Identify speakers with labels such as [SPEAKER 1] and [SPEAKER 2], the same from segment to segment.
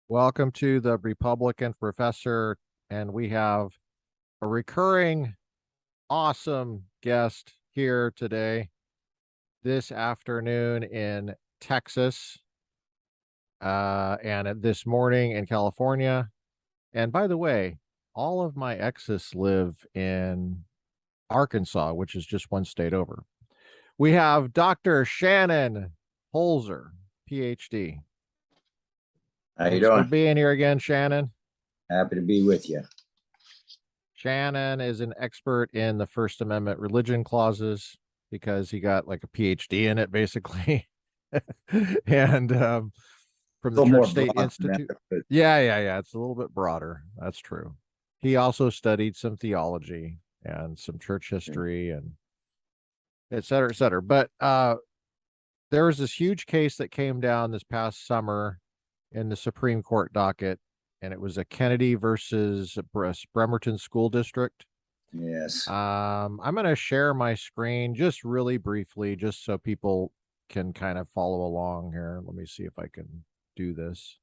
[SPEAKER 1] Welcome to the Republican Professor, and we have a recurring awesome guest here today, this afternoon in Texas, and this morning in California. And by the way, all of my exes live in Arkansas, which is just one state over. We have Dr. Shannon Holzer, Ph.D.
[SPEAKER 2] How you
[SPEAKER 1] Thanks for
[SPEAKER 2] doing?
[SPEAKER 1] being here again, Shannon.
[SPEAKER 2] Happy to be with you.
[SPEAKER 1] Shannon is an expert in the First Amendment religion clauses because he got like a PhD in it, basically. And from the
[SPEAKER 2] A little more
[SPEAKER 1] Church State
[SPEAKER 2] broad than that,
[SPEAKER 1] Institute.
[SPEAKER 2] but
[SPEAKER 1] Yeah. It's a little bit broader. That's true. He also studied some theology and some church history and et cetera, et cetera. But there was this huge case that came down this past summer in the Supreme Court docket, and it was a Kennedy versus Bremerton School District.
[SPEAKER 2] yes.
[SPEAKER 1] I'm going to share my screen just really briefly, just so people can kind of follow along here. Let me see if I can do this.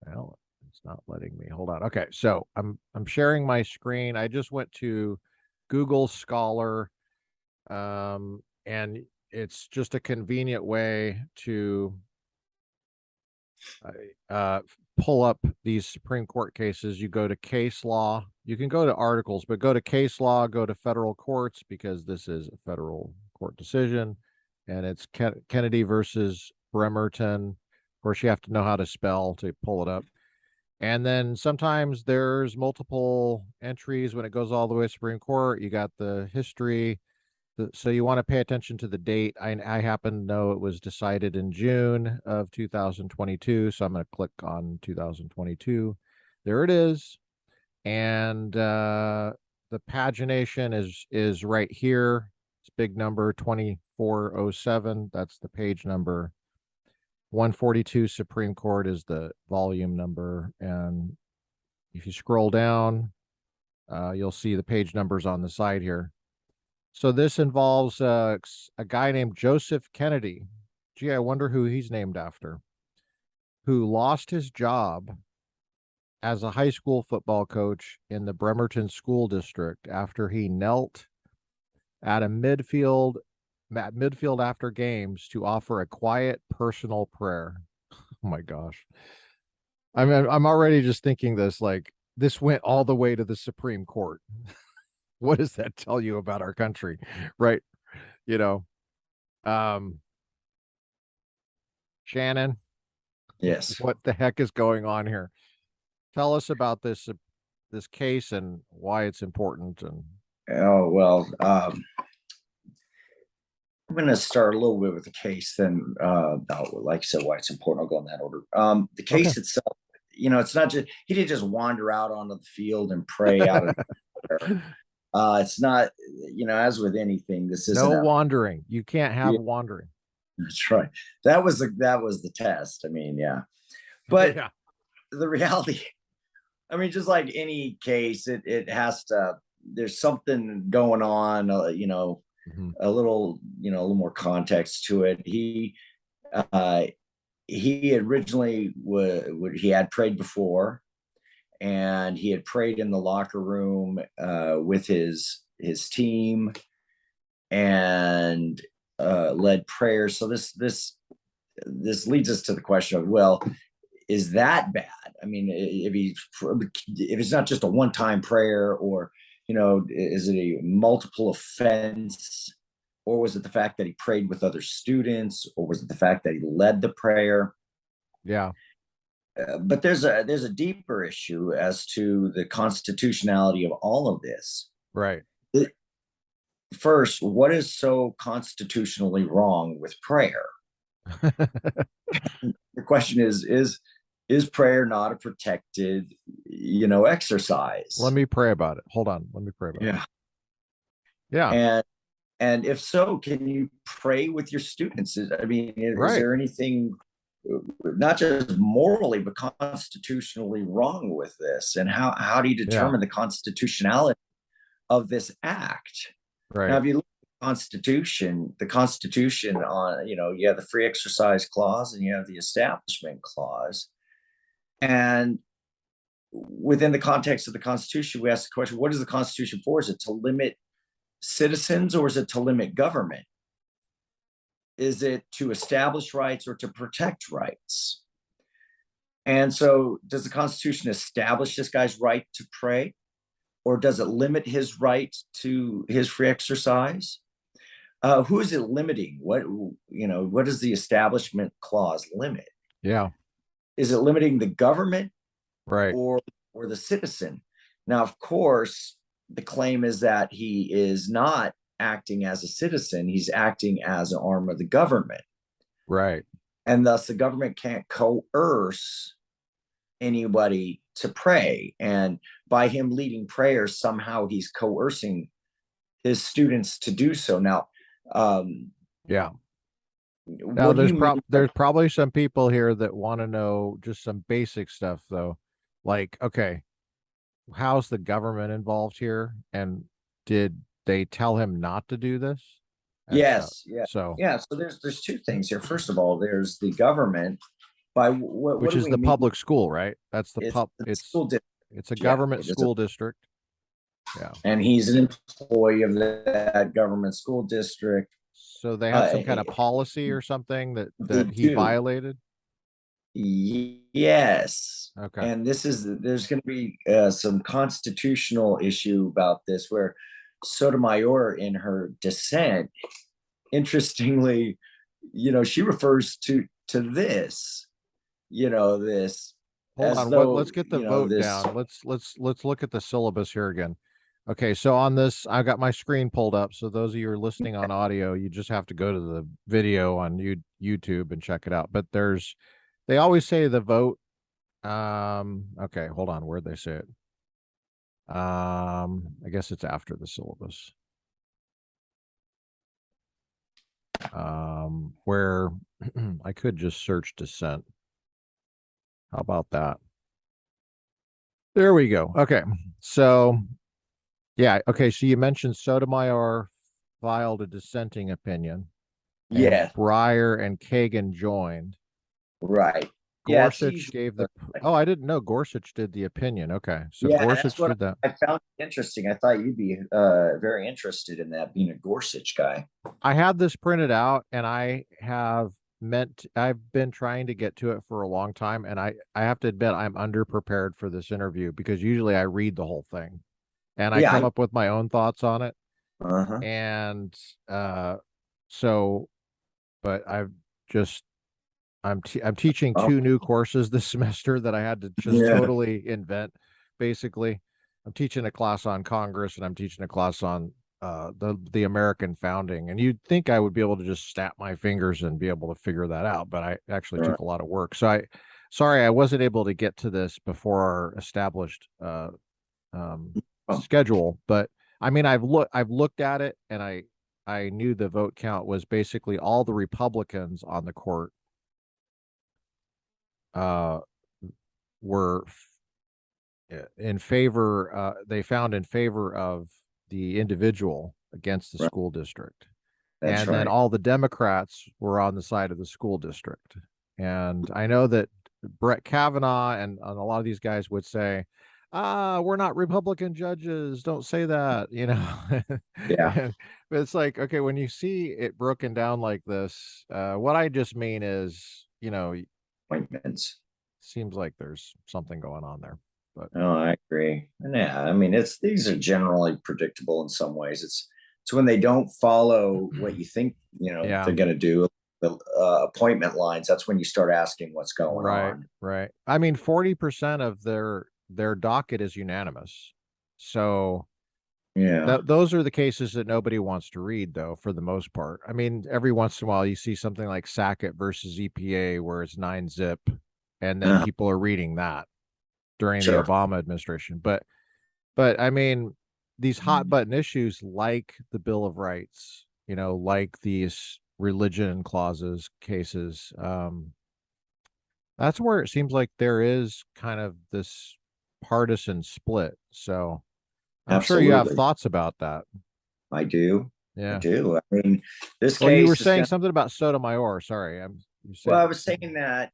[SPEAKER 1] Well, it's not letting me. Hold on. Okay, so I'm sharing my screen. I just went to Google Scholar, and it's just a convenient way to pull up these Supreme Court cases. You go to case law. You can go to articles, but go to case law, go to federal courts, because this is a federal court decision, and it's Kennedy versus Bremerton. Of course, you have to know how to spell to pull it up. And then sometimes there's multiple entries when it goes all the way to Supreme Court. You got the history. So you want to pay attention to the date. I happen to know it was decided in June of 2022. So I'm going to click on 2022. There it is. And the pagination is right here. It's big number 2407. That's the page number. 142 Supreme Court is the volume number. And if you scroll down, you'll see the page numbers on the side here. So this involves a guy named Joseph Kennedy. Gee, I wonder who he's named after, who lost his job as a high school football coach in the Bremerton School District after he knelt at midfield after games to offer a quiet personal prayer. Oh my gosh. I mean, I'm already just thinking this, like, this went all the way to the Supreme Court. What does that tell you about our country? Right. You know, Shannon,
[SPEAKER 2] Yes.
[SPEAKER 1] what the heck is going on here? Tell us about this case and why it's important. And
[SPEAKER 2] Oh, well, I'm going to start a little bit with the case, then, like I said, why it's important. I'll go in that order. The case
[SPEAKER 1] okay.
[SPEAKER 2] itself, it's not just, he didn't just wander out onto the field and pray out of there. It's not, as with anything, this isn't
[SPEAKER 1] No wandering. You can't have wandering.
[SPEAKER 2] That's right. That was the test. I mean, yeah. But
[SPEAKER 1] yeah.
[SPEAKER 2] the reality, I mean, just like any case, it has to, there's something going on,
[SPEAKER 1] Mm-hmm.
[SPEAKER 2] a little more context to it. He originally he had prayed before, and he had prayed in the locker room with his team, and led prayers. So this leads us to the question of, well, is that bad? I mean, if it's not just a one-time prayer, or is it a multiple offense, or was it the fact that he prayed with other students, or was it the fact that he led the prayer?
[SPEAKER 1] Yeah.
[SPEAKER 2] But there's a deeper issue as to the constitutionality of all of this.
[SPEAKER 1] Right.
[SPEAKER 2] First, what is so constitutionally wrong with prayer? The question is prayer not a protected, exercise?
[SPEAKER 1] Let me pray about it. Hold on. Let me pray about it. Yeah.
[SPEAKER 2] And if so, can you pray with your students? I mean,
[SPEAKER 1] right.
[SPEAKER 2] Is there anything not just morally but constitutionally wrong with this? And how do you determine the constitutionality of this act?
[SPEAKER 1] Right.
[SPEAKER 2] Now, if you look Constitution on, you have the free exercise clause and you have the establishment clause. And within the context of the Constitution, we ask the question, what is the Constitution for? Is it to limit citizens or is it to limit government? Is it to establish rights or to protect rights? And so does the Constitution establish this guy's right to pray, or does it limit his right to his free exercise? Who is it limiting? What does the establishment clause limit?
[SPEAKER 1] Yeah.
[SPEAKER 2] Is it limiting the government,
[SPEAKER 1] Right.
[SPEAKER 2] or the citizen? Now, of course, the claim is that he is not acting as a citizen, he's acting as an arm of the government.
[SPEAKER 1] Right.
[SPEAKER 2] And thus the government can't coerce anybody to pray. And by him leading prayers, somehow he's coercing his students to do so. Now,
[SPEAKER 1] yeah. Now there's probably some people here that want to know just some basic stuff though. Like, okay, how's the government involved here? And did they tell him not to do this?
[SPEAKER 2] Yes.
[SPEAKER 1] So
[SPEAKER 2] there's two things here. First of all, there's the government by
[SPEAKER 1] which is the public school, right? That's the
[SPEAKER 2] it's school district.
[SPEAKER 1] It's a government school district. Yeah.
[SPEAKER 2] And he's an employee of that government school district.
[SPEAKER 1] So they have some kind of policy or something that he violated?
[SPEAKER 2] Yes.
[SPEAKER 1] Okay.
[SPEAKER 2] And there's going to be some constitutional issue about this, where Sotomayor, in her dissent, interestingly, she refers to this, this.
[SPEAKER 1] Hold on, let's get the vote down. Let's look at the syllabus here again. Okay, so on this, I've got my screen pulled up. So those of you who are listening on audio, you just have to go to the video on YouTube and check it out. But they always say the vote. Okay, hold on, where'd they say it? I guess it's after the syllabus. Where I could just search dissent. How about that? There we go. Okay, so yeah, okay, so you mentioned Sotomayor filed a dissenting opinion.
[SPEAKER 2] Yeah.
[SPEAKER 1] Breyer and Kagan joined.
[SPEAKER 2] Right.
[SPEAKER 1] Gorsuch gave the. Oh, I didn't know Gorsuch did the opinion. Okay, so Gorsuch did that.
[SPEAKER 2] I found it interesting. I thought you'd be very interested in that, being a Gorsuch guy.
[SPEAKER 1] I had this printed out, and I've been trying to get to it for a long time, and I have to admit I'm underprepared for this interview, because usually I read the whole thing, and I come up with my own thoughts on it. And so, but I'm teaching two new courses this semester that I had to just totally invent. Basically, I'm teaching a class on Congress, and I'm teaching a class on the American founding. And you'd think I would be able to just snap my fingers and be able to figure that out, but I actually took a lot of work. So sorry I wasn't able to get to this before our established schedule. But I mean, I've looked at it, and I knew the vote count was basically all the Republicans on the court were in favor. They found in favor of the individual against the school district. Then all the Democrats were on the side of the school district. And I know that Brett Kavanaugh and a lot of these guys would say, we're not Republican judges, don't say that,
[SPEAKER 2] Yeah.
[SPEAKER 1] But it's like, okay, when you see it broken down like this, what I just mean is,
[SPEAKER 2] appointments.
[SPEAKER 1] Seems like there's something going on there. But
[SPEAKER 2] I agree. And yeah, I mean, these are generally predictable in some ways. It's when they don't follow what you think they're going to do, the appointment lines. That's when you start asking what's going on.
[SPEAKER 1] Right. I mean, 40% of their docket is unanimous. So yeah, those are the cases that nobody wants to read, though, for the most part. I mean, every once in a while you see something like Sackett versus EPA where it's 9-zip, and then people are reading that during the Obama administration. But I mean, these hot button issues like the Bill of Rights, like these religion clauses cases, that's where it seems like there is kind of this partisan split. So I'm sure you have thoughts about that.
[SPEAKER 2] I do. I
[SPEAKER 1] Yeah.
[SPEAKER 2] do. I mean, this
[SPEAKER 1] Well, you were
[SPEAKER 2] case is
[SPEAKER 1] saying
[SPEAKER 2] going to,
[SPEAKER 1] something about Sotomayor. Sorry. You
[SPEAKER 2] well,
[SPEAKER 1] said
[SPEAKER 2] I was saying that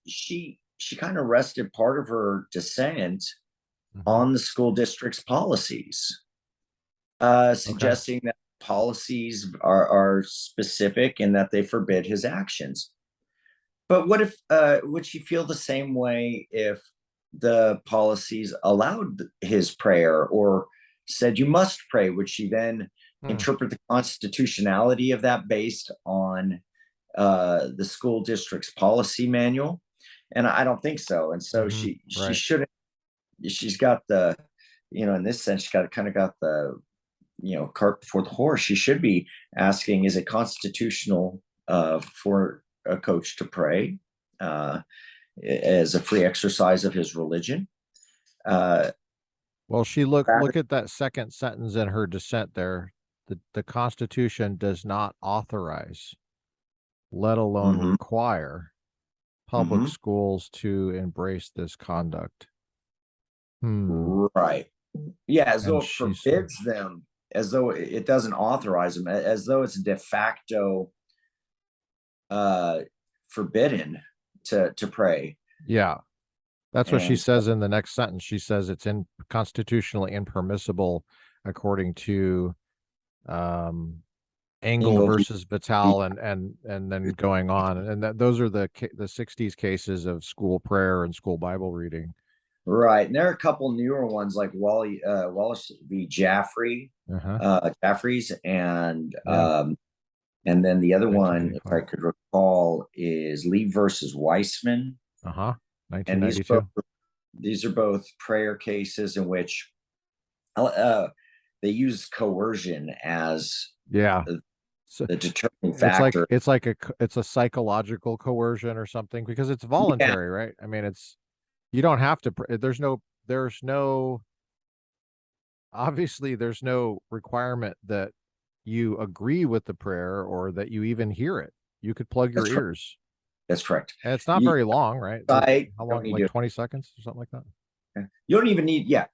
[SPEAKER 2] she kind of rested part of her dissent
[SPEAKER 1] Mhm.
[SPEAKER 2] on the school district's policies,
[SPEAKER 1] Okay.
[SPEAKER 2] suggesting that policies are specific and that they forbid his actions. But what if, would she feel the same way if the policies allowed his prayer or said you must pray? Would she then
[SPEAKER 1] Hmm.
[SPEAKER 2] interpret the constitutionality of that based on the school district's policy manual? And I don't think so. And so
[SPEAKER 1] Mhm.
[SPEAKER 2] she
[SPEAKER 1] Right.
[SPEAKER 2] shouldn't. She's got the, in this sense, she got the cart before the horse. She should be asking, is it constitutional for a coach to pray uh, as a free exercise of his religion? Uh,
[SPEAKER 1] Well, look at that second sentence in her dissent there. The Constitution does not authorize, let alone
[SPEAKER 2] mhm,
[SPEAKER 1] require, public
[SPEAKER 2] mhm,
[SPEAKER 1] schools to embrace this conduct. Hmm.
[SPEAKER 2] right. Yeah, as though
[SPEAKER 1] And
[SPEAKER 2] it
[SPEAKER 1] she's
[SPEAKER 2] forbids them, as though it doesn't authorize them, as though it's de facto uh, forbidden to pray.
[SPEAKER 1] yeah, that's what she
[SPEAKER 2] And
[SPEAKER 1] says in the next sentence. She says it's constitutionally impermissible according to um Engel
[SPEAKER 2] Engel
[SPEAKER 1] versus Vital and then going on. And those are the 60s cases of school prayer and school Bible reading.
[SPEAKER 2] right. And there are a couple newer ones like Wallace v. Jaffrey,
[SPEAKER 1] Uh-huh.
[SPEAKER 2] Jeffries,
[SPEAKER 1] Yeah.
[SPEAKER 2] and then the other one, if I
[SPEAKER 1] 1995.
[SPEAKER 2] could recall, is Lee versus Weissman.
[SPEAKER 1] Uh-huh.
[SPEAKER 2] And
[SPEAKER 1] 1992.
[SPEAKER 2] these are both prayer cases in which uh, they use coercion as
[SPEAKER 1] Yeah. So
[SPEAKER 2] the determining factor.
[SPEAKER 1] it's a psychological coercion or something because it's
[SPEAKER 2] Yeah,
[SPEAKER 1] voluntary, right? I mean, you don't have to there's no obviously there's no requirement that you agree with the prayer or that you even hear it. You could plug your
[SPEAKER 2] that's correct.
[SPEAKER 1] ears.
[SPEAKER 2] That's correct.
[SPEAKER 1] And it's not
[SPEAKER 2] You,
[SPEAKER 1] very long, right?
[SPEAKER 2] you
[SPEAKER 1] How
[SPEAKER 2] don't
[SPEAKER 1] long?
[SPEAKER 2] need
[SPEAKER 1] Like
[SPEAKER 2] to.
[SPEAKER 1] 20 seconds or something like that?
[SPEAKER 2] You don't even need. Yeah,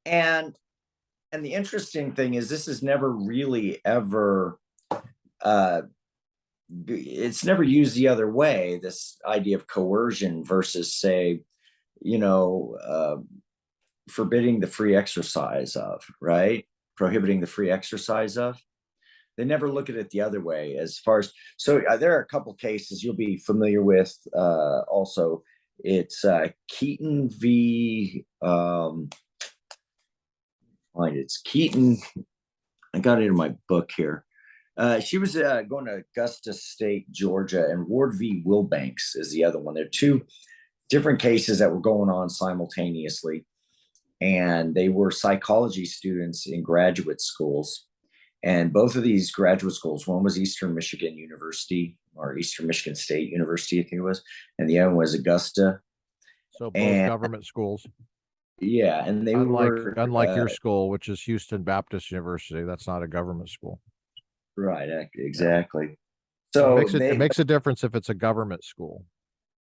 [SPEAKER 2] and the interesting thing is this is never really ever. Uh, it's never used the other way. This idea of coercion versus, say, you know, uh, forbidding the free exercise of, right? Prohibiting the free exercise of. They never look at it the other way. As far as so, there are a couple cases you'll be familiar with. Also, it's Keaton v. It's Keaton. I got it in my book here. She was going to Augusta State, Georgia, and Ward v. Wilbanks is the other one. There are two different cases that were going on simultaneously, and they were psychology students in graduate schools. And both of these graduate schools, one was Eastern Michigan University or Eastern Michigan State University, I think it was, and the other one was Augusta.
[SPEAKER 1] So both
[SPEAKER 2] And
[SPEAKER 1] government schools,
[SPEAKER 2] yeah, and they were
[SPEAKER 1] unlike your school, which is Houston Baptist University. That's not a government school.
[SPEAKER 2] right,
[SPEAKER 1] Yeah.
[SPEAKER 2] exactly.
[SPEAKER 1] Well,
[SPEAKER 2] So
[SPEAKER 1] it
[SPEAKER 2] they
[SPEAKER 1] makes a difference if it's a government school.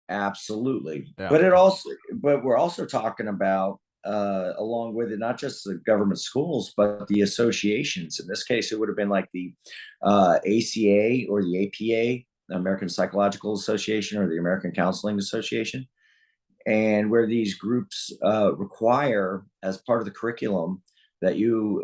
[SPEAKER 2] absolutely,
[SPEAKER 1] Yeah.
[SPEAKER 2] but it also, but we're also talking about along with it, not just the government schools, but the associations. In this case, it would have been like the ACA or the APA, the American Psychological Association, or the American Counseling Association, and where these groups require, as part of the curriculum, that you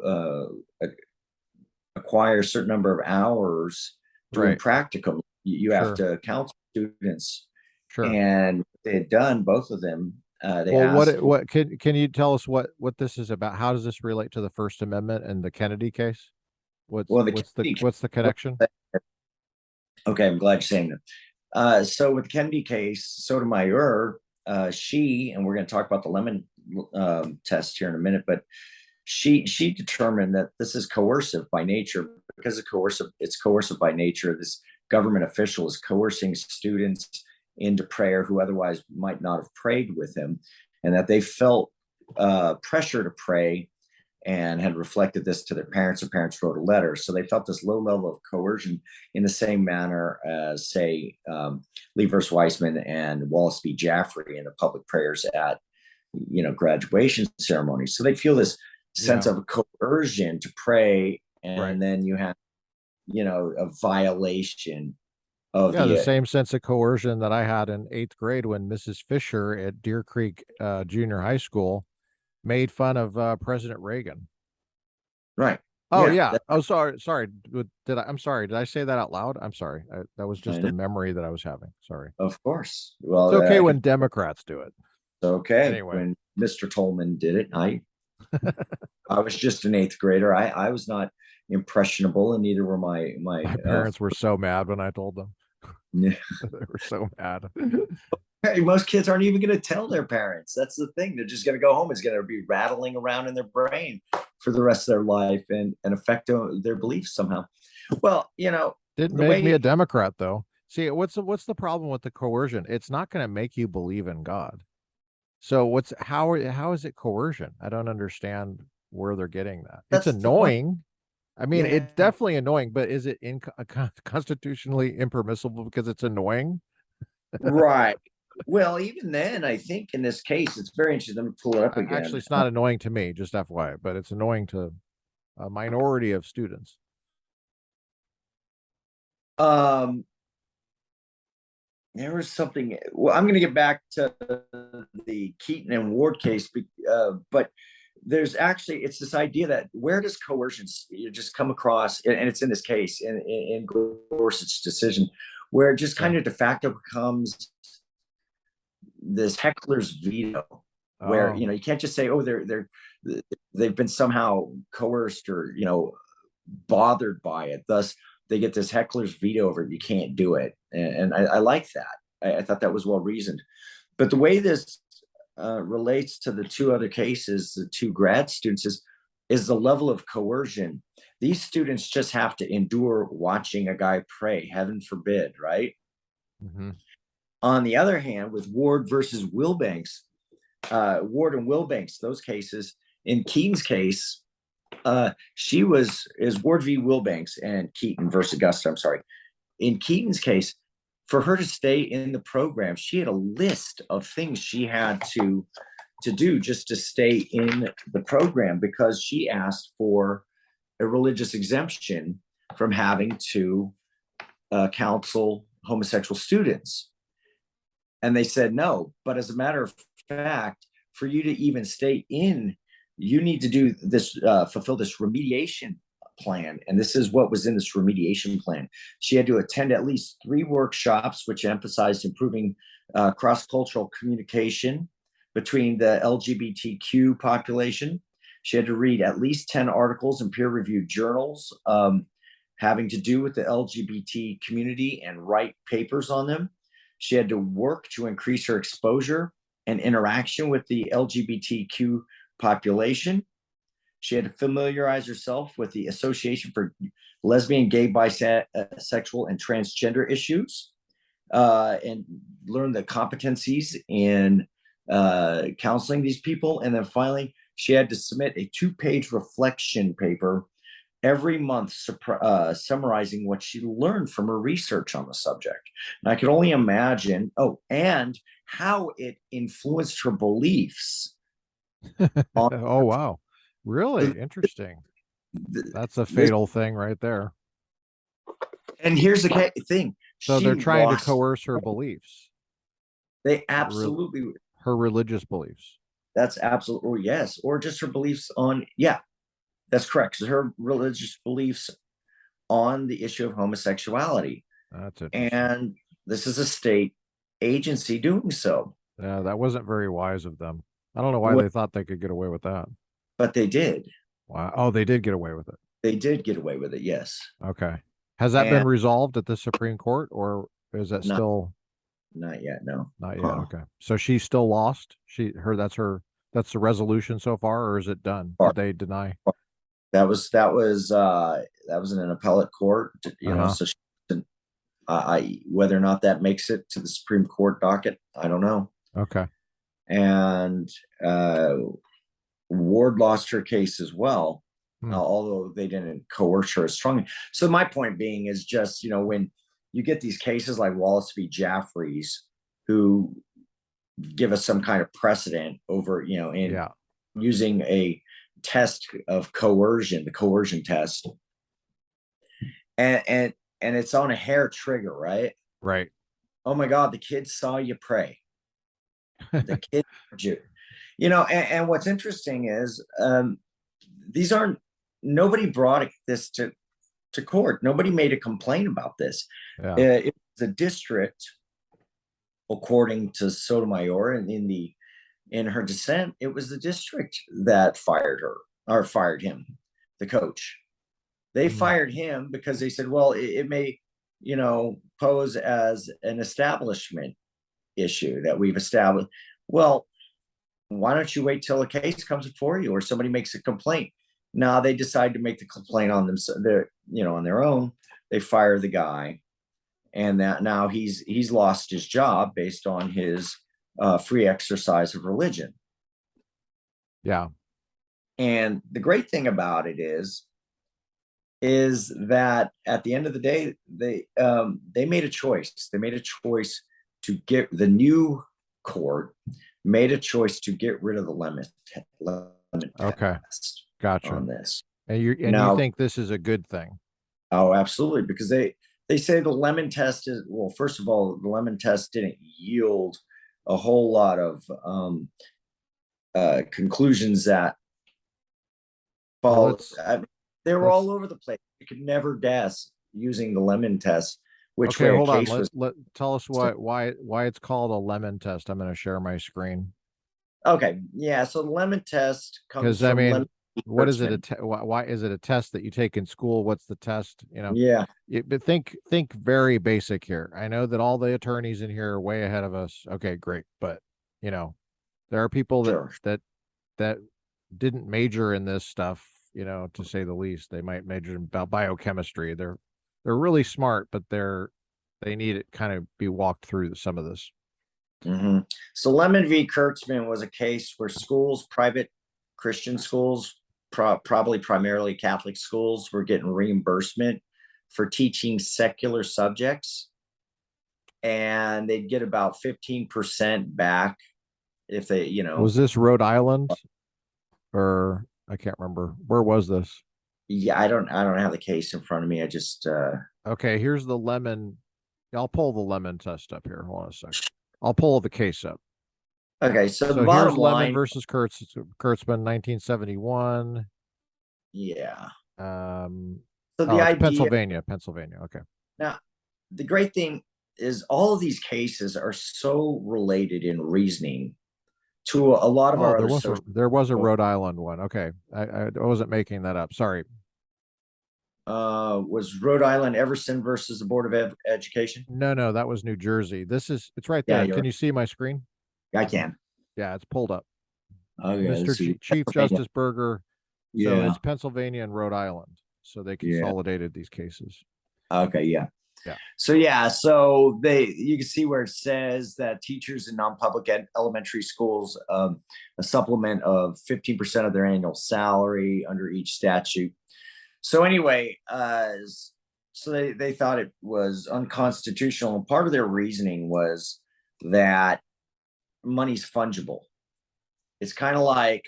[SPEAKER 2] acquire a certain number of hours doing
[SPEAKER 1] Right.
[SPEAKER 2] practicum. You have
[SPEAKER 1] Sure.
[SPEAKER 2] to counsel students,
[SPEAKER 1] Sure.
[SPEAKER 2] and they had done both of them. They
[SPEAKER 1] Well,
[SPEAKER 2] asked for,
[SPEAKER 1] what can you tell us what this is about? How does this relate to the First Amendment and the Kennedy case?
[SPEAKER 2] well, the
[SPEAKER 1] What's the connection?
[SPEAKER 2] okay, I'm glad you're saying that. So with the Kennedy case, Sotomayor, she, and we're going to talk about the Lemon test here in a minute, but she determined that this is coercive by nature because it's coercive by nature. This government official is coercing students into prayer who otherwise might not have prayed with him, and that they felt pressure to pray and had reflected this to their parents. Their parents wrote a letter. So they felt this low level of coercion in the same manner as, say, Lee versus Weissman and Wallace v. Jaffrey in the public prayers at, graduation ceremonies. So they feel this sense
[SPEAKER 1] Yeah.
[SPEAKER 2] of coercion to pray
[SPEAKER 1] Right.
[SPEAKER 2] and then you have, a violation of
[SPEAKER 1] Yeah, the
[SPEAKER 2] the
[SPEAKER 1] same sense of coercion that I had in 8th grade when Mrs. Fisher at Deer Creek Junior High School made fun of President Reagan.
[SPEAKER 2] right.
[SPEAKER 1] Oh
[SPEAKER 2] Yeah,
[SPEAKER 1] yeah. Oh, sorry. Did I? I'm sorry. Did I say that out loud? I'm sorry. That was
[SPEAKER 2] I
[SPEAKER 1] just a
[SPEAKER 2] know,
[SPEAKER 1] memory that I was having. Sorry.
[SPEAKER 2] of course.
[SPEAKER 1] It's
[SPEAKER 2] Well,
[SPEAKER 1] okay
[SPEAKER 2] I
[SPEAKER 1] when
[SPEAKER 2] could,
[SPEAKER 1] Democrats do it.
[SPEAKER 2] okay.
[SPEAKER 1] Anyway,
[SPEAKER 2] When Mr. Tolman did it, I was just an eighth grader. I was not impressionable, and neither were my
[SPEAKER 1] my parents were so mad when I told them.
[SPEAKER 2] yeah.
[SPEAKER 1] They were so mad.
[SPEAKER 2] Hey, most kids aren't even going to tell their parents. That's the thing. They're just going to go home. It's going to be rattling around in their brain for the rest of their life and affect their beliefs somehow. Well,
[SPEAKER 1] Didn't
[SPEAKER 2] the
[SPEAKER 1] make me
[SPEAKER 2] way
[SPEAKER 1] a Democrat though. See, what's the problem with the coercion? It's not going to make you believe in God. So how is it coercion? I don't understand where they're getting that. It's
[SPEAKER 2] that's the point.
[SPEAKER 1] annoying. I mean,
[SPEAKER 2] Yeah,
[SPEAKER 1] it's definitely annoying, but is it constitutionally impermissible because it's annoying?
[SPEAKER 2] right. Well, even then, I think in this case, it's very interesting. Let me pull it up
[SPEAKER 1] Actually,
[SPEAKER 2] again.
[SPEAKER 1] it's not annoying to me, just FYI, but it's annoying to a minority of students.
[SPEAKER 2] Um, there was something. Well, I'm going to get back to the Keaton and Ward case, but there's actually it's this idea that where does coercion you just come across, and it's in this case in Gorsuch's decision, where it just
[SPEAKER 1] Yeah.
[SPEAKER 2] kind of de facto becomes this heckler's veto, where
[SPEAKER 1] Oh,
[SPEAKER 2] you can't just say, oh, they've been somehow coerced or bothered by it, thus they get this heckler's veto over it. You can't do it, and I like that. I thought that was well reasoned. But the way this relates to the two other cases, the two grad students, is the level of coercion. These students just have to endure watching a guy pray, heaven forbid, right?
[SPEAKER 1] mhm.
[SPEAKER 2] On the other hand, with Ward versus Wilbanks, Ward and Wilbanks, those cases, in Keaton's case, she is Ward v. Wilbanks and Keaton versus Augusta. I'm sorry. In Keaton's case, for her to stay in the program, she had a list of things she had to do just to stay in the program because she asked for a religious exemption from having to counsel homosexual students. And they said no. But as a matter of fact, for you to even stay in, you need to do this, fulfill this remediation plan. And this is what was in this remediation plan. She had to attend at least 3 workshops, which emphasized improving cross-cultural communication between the LGBTQ population. She had to read at least 10 articles in peer-reviewed journals having to do with the LGBT community and write papers on them. She had to work to increase her exposure and interaction with the LGBTQ population. She had to familiarize herself with the Association for Lesbian, Gay, Bisexual, and Transgender Issues, and learn the competencies in counseling these people. And then finally, she had to submit a 2-page reflection paper every month, summarizing what she learned from her research on the subject. And I could only imagine, and how it influenced her beliefs.
[SPEAKER 1] Oh wow. Really interesting. That's a fatal thing right there.
[SPEAKER 2] And here's the thing:
[SPEAKER 1] So
[SPEAKER 2] she
[SPEAKER 1] they're trying to
[SPEAKER 2] lost.
[SPEAKER 1] coerce her beliefs,
[SPEAKER 2] They
[SPEAKER 1] her,
[SPEAKER 2] absolutely.
[SPEAKER 1] her religious beliefs.
[SPEAKER 2] That's absolutely, or yes, or just her beliefs on. Yeah, that's correct. So her religious beliefs on the issue of homosexuality,
[SPEAKER 1] That's interesting.
[SPEAKER 2] and this is a state agency doing so.
[SPEAKER 1] Yeah, that wasn't very wise of them. I don't know why
[SPEAKER 2] What-
[SPEAKER 1] they thought they could get away with that.
[SPEAKER 2] But they did.
[SPEAKER 1] Wow. Oh, they did get away with it.
[SPEAKER 2] They did get away with it. Yes,
[SPEAKER 1] Okay. Has that been
[SPEAKER 2] and
[SPEAKER 1] resolved at the Supreme Court or is that
[SPEAKER 2] not
[SPEAKER 1] still
[SPEAKER 2] not yet. No.
[SPEAKER 1] not yet?
[SPEAKER 2] Huh.
[SPEAKER 1] Okay. So she still lost? That's the resolution so far, or is it done? Did they deny?
[SPEAKER 2] That was in an appellate court.
[SPEAKER 1] Uh-huh.
[SPEAKER 2] So whether or not that makes it to the Supreme Court docket, I don't know.
[SPEAKER 1] Okay.
[SPEAKER 2] And Ward lost her case as well,
[SPEAKER 1] Hmm.
[SPEAKER 2] although they didn't coerce her as strongly. So my point being is just, when you get these cases like Wallace v. Jaffrey's, who give us some kind of precedent over, in
[SPEAKER 1] Yeah.
[SPEAKER 2] using a test of coercion, the coercion test, and it's on a hair trigger, right?
[SPEAKER 1] Right.
[SPEAKER 2] Oh my God, the kids saw you pray. The kids, you know, and what's interesting is these aren't, nobody brought this to court. Nobody made a complaint about this.
[SPEAKER 1] Yeah.
[SPEAKER 2] It was the district, according to Sotomayor, and in her dissent, it was the district that fired her or fired him, the coach. They fired him because they said, well, it may, you know, pose as an establishment issue that we've established. Well, why don't you wait till a case comes before you or somebody makes a complaint? Now they decide to make the complaint on themselves, you know, on their own. They fire the guy, and that now he's lost his job based on his free exercise of religion.
[SPEAKER 1] Yeah.
[SPEAKER 2] And the great thing about it is that at the end of the day, they made a choice. They made a choice to get the new court made a choice to get rid of the lemon
[SPEAKER 1] Okay.
[SPEAKER 2] test
[SPEAKER 1] Gotcha.
[SPEAKER 2] on this.
[SPEAKER 1] And you think this is a good thing?
[SPEAKER 2] Oh, absolutely. Because they say the lemon test is, well, first of all, the lemon test didn't yield a whole lot of conclusions that follow. They were all over the place. You could never guess using the lemon test which way
[SPEAKER 1] hold on.
[SPEAKER 2] was.
[SPEAKER 1] Tell us why it's called a lemon test. I'm going to share my screen.
[SPEAKER 2] Okay, yeah. So the lemon test comes from,
[SPEAKER 1] I mean, what is it? Why is it a test that you take in school? What's the test? You know?
[SPEAKER 2] Yeah.
[SPEAKER 1] But think very basic here. I know that all the attorneys in here are way ahead of us. Okay, great. But you know, there are people that didn't major in this stuff, you know, to say the least. They might major in biochemistry. They're really smart, but they need it kind of be walked through some of this.
[SPEAKER 2] Mm-hmm. So Lemon v. Kurtzman was a case where schools, private Christian schools, probably primarily Catholic schools, were getting reimbursement for teaching secular subjects, and they'd get about 15% back if they, you know.
[SPEAKER 1] Was this Rhode Island, or I can't remember, where was this?
[SPEAKER 2] Yeah, I don't have the case in front of me. I just
[SPEAKER 1] okay, here's the lemon. I'll pull the lemon test up here. Hold on a second. I'll pull the case up.
[SPEAKER 2] Okay, so the bottom line,
[SPEAKER 1] Lemon versus Kurtzman, 1971.
[SPEAKER 2] Yeah.
[SPEAKER 1] So
[SPEAKER 2] the idea,
[SPEAKER 1] Pennsylvania. Okay.
[SPEAKER 2] Now, the great thing is all of these cases are so related in reasoning to a lot of our other.
[SPEAKER 1] There was a Rhode Island one. Okay, I wasn't making that up. Sorry.
[SPEAKER 2] Was Rhode Island Everson versus the Board of Education?
[SPEAKER 1] No, that was New Jersey. It's right there. Can you see my screen?
[SPEAKER 2] I can.
[SPEAKER 1] Yeah, it's pulled up.
[SPEAKER 2] Okay,
[SPEAKER 1] Mr. Chief Justice Berger.
[SPEAKER 2] Yeah.
[SPEAKER 1] So it's Pennsylvania and Rhode Island. So they consolidated these cases.
[SPEAKER 2] Okay, yeah.
[SPEAKER 1] Yeah.
[SPEAKER 2] So you can see where it says that teachers in non-public elementary schools, a supplement of 15% of their annual salary under each statute. So anyway, so they thought it was unconstitutional. And part of their reasoning was that money's fungible. It's kind of like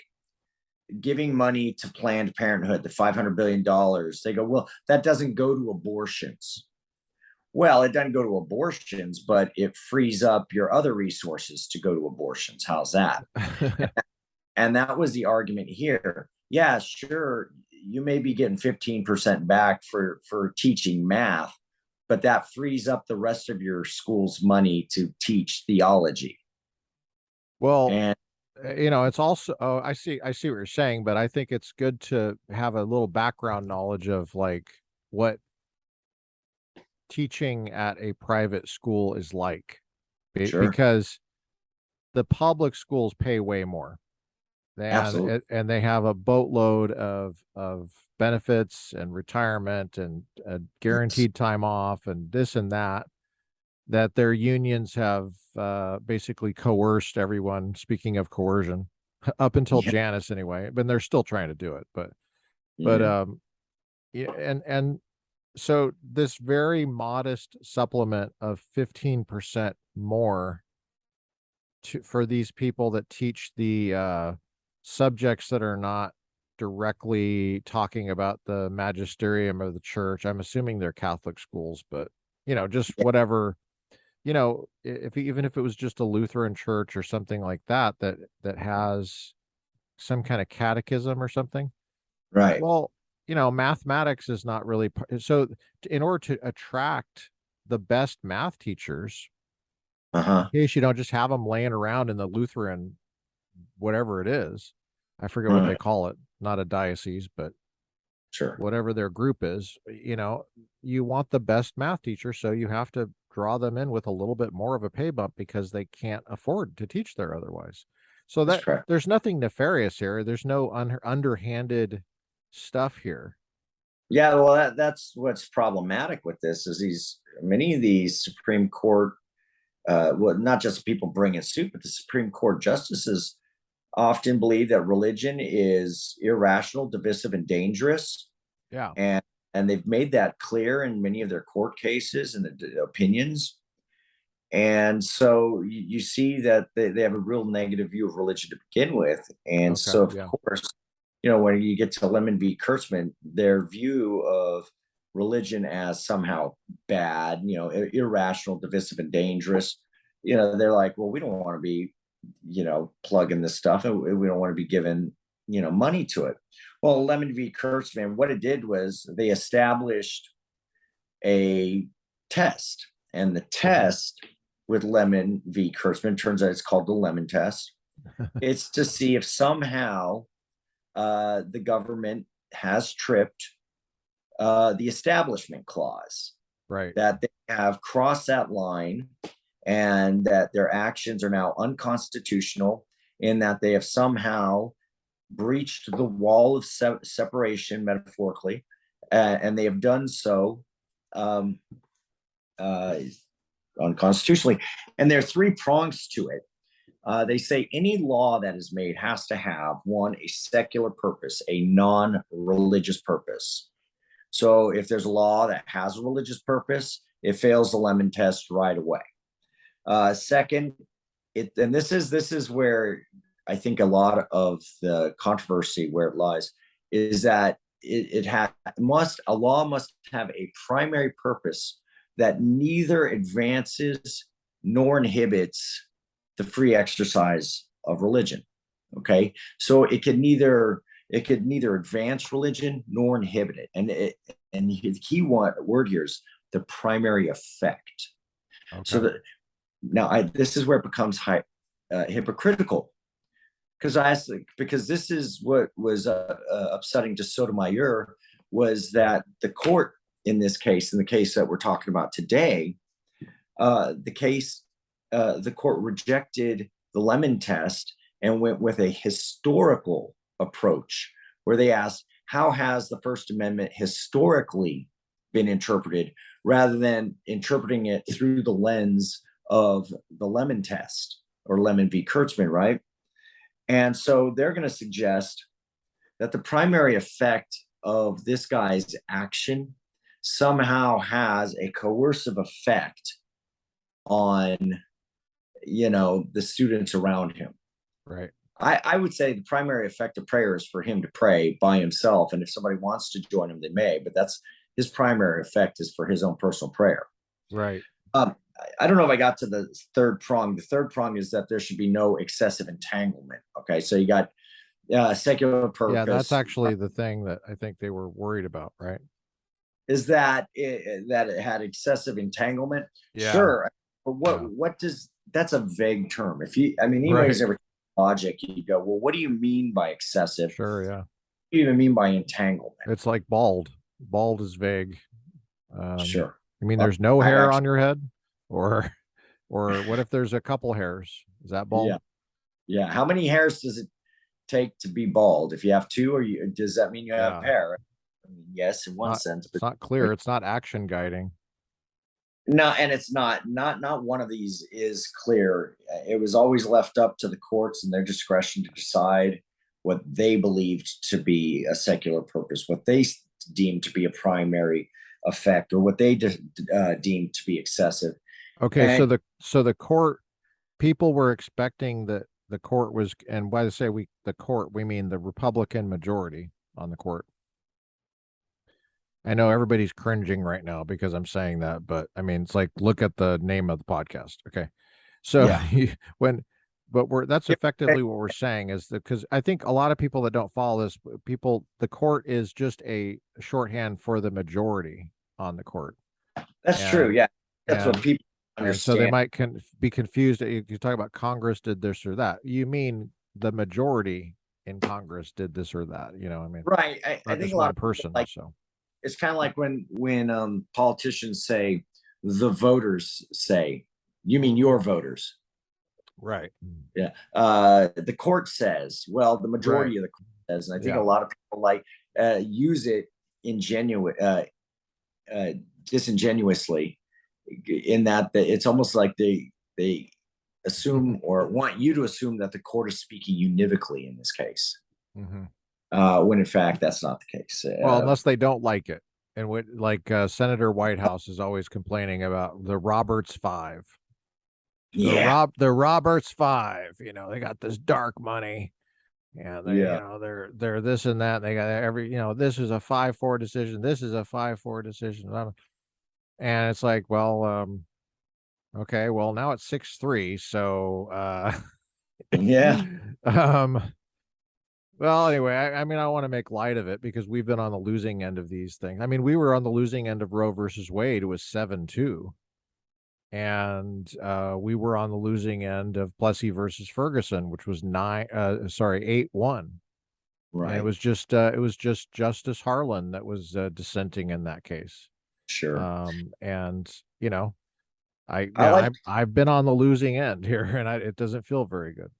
[SPEAKER 2] giving money to Planned Parenthood, the $500 billion. They go, well, that doesn't go to abortions. Well, it doesn't go to abortions, but it frees up your other resources to go to abortions. How's that? And that was the argument here. Yeah, sure, you may be getting 15% back for teaching math, but that frees up the rest of your school's money to teach theology.
[SPEAKER 1] Well, and you know, it's also, I see what you're saying, but I think it's good to have a little background knowledge of like what teaching at a private school is like, because the public schools pay way more. And they have a boatload of benefits and retirement and guaranteed time off and this and that their unions have basically coerced everyone. Speaking of coercion, up until Janus anyway, but they're still trying to do it. And so this very modest supplement of 15% more for these people that teach the subjects that are not directly talking about the magisterium of the church. I'm assuming they're Catholic schools, but just whatever, if even if it was just a Lutheran church or something like that, that has some kind of catechism or something.
[SPEAKER 2] Right.
[SPEAKER 1] Well, mathematics is not really so. In order to attract the best math teachers,
[SPEAKER 2] Uh-huh.
[SPEAKER 1] in case you don't just have them laying around in the Lutheran, whatever it is, I forget what they
[SPEAKER 2] Right.
[SPEAKER 1] call it, not a diocese, but
[SPEAKER 2] Sure.
[SPEAKER 1] whatever their group is, you want the best math teacher, so you have to draw them in with a little bit more of a pay bump because they can't afford to teach there otherwise. So
[SPEAKER 2] That's
[SPEAKER 1] that
[SPEAKER 2] correct.
[SPEAKER 1] there's nothing nefarious here. There's no underhanded stuff here.
[SPEAKER 2] Yeah, well, that's what's problematic with this is many of these Supreme Court, well, not just people bringing suit, but the Supreme Court justices often believe that religion is irrational, divisive, and dangerous.
[SPEAKER 1] Yeah.
[SPEAKER 2] And they've made that clear in many of their court cases and the opinions. And so you see that they have a real negative view of religion to begin with. And
[SPEAKER 1] Okay.
[SPEAKER 2] so, of
[SPEAKER 1] Yeah.
[SPEAKER 2] course, when you get to Lemon v. Kurtzman, their view of religion as somehow bad, irrational, divisive, and dangerous, they're like, well, we don't want to be, plugging this stuff, and we don't want to be giving, money to it. Well, Lemon v. Kurtzman, what it did was they established a test, and the test with Lemon v. Kurtzman, turns out it's called the Lemon test. It's to see if somehow the government has tripped the establishment clause,
[SPEAKER 1] Right.
[SPEAKER 2] that they have crossed that line and that their actions are now unconstitutional, in that they have somehow breached the wall of separation, metaphorically, and they have done so unconstitutionally. And there are three prongs to it. They say any law that is made has to have, one, a secular purpose, a non-religious purpose. So if there's a law that has a religious purpose, it fails the Lemon test right away. Second, and this is where I think a lot of the controversy where it lies, is that a law must have a primary purpose that neither advances nor inhibits the free exercise of religion. Okay, so it could neither advance religion nor inhibit it, and the key word here is the primary effect.
[SPEAKER 1] Okay.
[SPEAKER 2] So now this is where it becomes hypocritical, because this is what was upsetting to Sotomayor, was that the court in this case, in the case that we're talking about today, the court rejected the Lemon test and went with a historical approach, where they asked, how has the First Amendment historically been interpreted, rather than interpreting it through the lens of the Lemon test, or Lemon v. Kurtzman, right? And so they're going to suggest that the primary effect of this guy's action somehow has a coercive effect on, the students around him.
[SPEAKER 1] Right.
[SPEAKER 2] I would say the primary effect of prayer is for him to pray by himself. And if somebody wants to join him, they may, but that's his primary effect, is for his own personal prayer.
[SPEAKER 1] Right.
[SPEAKER 2] I don't know if I got to the third prong. The third prong is that there should be no excessive entanglement. Okay. So you got secular purpose.
[SPEAKER 1] Yeah, that's actually the thing that I think they were worried about, right?
[SPEAKER 2] Is that that it had excessive entanglement?
[SPEAKER 1] Yeah.
[SPEAKER 2] Sure. But what does, that's a vague term. Anybody's ever logic, you go, well, what do you mean by excessive?
[SPEAKER 1] Sure, yeah.
[SPEAKER 2] What do you even mean by entanglement?
[SPEAKER 1] It's like bald. Bald is vague.
[SPEAKER 2] Sure.
[SPEAKER 1] I mean, there's no hair on your head, or what if there's a couple hairs? Is that bald?
[SPEAKER 2] Yeah. How many hairs does it take to be bald? If you have two, does that mean you have hair? Yes, in one sense, but
[SPEAKER 1] it's not clear. It's not action guiding.
[SPEAKER 2] No, and it's not one of these is clear. It was always left up to the courts and their discretion to decide what they believed to be a secular purpose, what they deemed to be a primary effect, or what they deemed to be excessive.
[SPEAKER 1] Okay, so the court, people were expecting that the court was, and by the say the court, we mean the Republican majority on the court. I know everybody's cringing right now because I'm saying that, but I mean, it's like, look at the name of the podcast. Okay. So
[SPEAKER 2] Yeah.
[SPEAKER 1] that's effectively what we're saying is that, because I think a lot of people that don't follow this, the court is just a shorthand for the majority on the court.
[SPEAKER 2] That's true. Yeah. That's what
[SPEAKER 1] and
[SPEAKER 2] people
[SPEAKER 1] and so they
[SPEAKER 2] understand.
[SPEAKER 1] might be confused. You talk about Congress did this or that. You mean the majority in Congress did this or that? You know, I mean,
[SPEAKER 2] Right. I
[SPEAKER 1] not
[SPEAKER 2] think
[SPEAKER 1] just
[SPEAKER 2] a lot
[SPEAKER 1] one
[SPEAKER 2] of people
[SPEAKER 1] person.
[SPEAKER 2] like,
[SPEAKER 1] So
[SPEAKER 2] it's kind of like when politicians say the voters say, you mean your voters.
[SPEAKER 1] right.
[SPEAKER 2] Yeah. The court says, well, the majority
[SPEAKER 1] Right.
[SPEAKER 2] of the court says, and I think
[SPEAKER 1] Yeah.
[SPEAKER 2] a lot of people like use it disingenuously, in that it's almost like they assume or want you to assume that the court is speaking univocally in this case, when in fact that's not the case.
[SPEAKER 1] Well, unless they don't like it. And what, like Senator Whitehouse is always complaining about the Roberts Five.
[SPEAKER 2] Yeah.
[SPEAKER 1] The Roberts Five, you know, they got this dark money, and they,
[SPEAKER 2] Yeah.
[SPEAKER 1] you know, they're this and that. And they got you know, this is a 5-4 decision. This is a 5-4 decision. And it's like, well, okay, well, now it's 6-3. So,
[SPEAKER 2] Yeah.
[SPEAKER 1] well, anyway, I mean, I want to make light of it because we've been on the losing end of these things. I mean, we were on the losing end of Roe versus Wade. It was 7-2. And we were on the losing end of Plessy versus Ferguson, which was 8-1.
[SPEAKER 2] Right.
[SPEAKER 1] And it was just Justice Harlan that was dissenting in that case.
[SPEAKER 2] Sure.
[SPEAKER 1] And you know,
[SPEAKER 2] like
[SPEAKER 1] I've been on the losing end here, and it doesn't feel very good.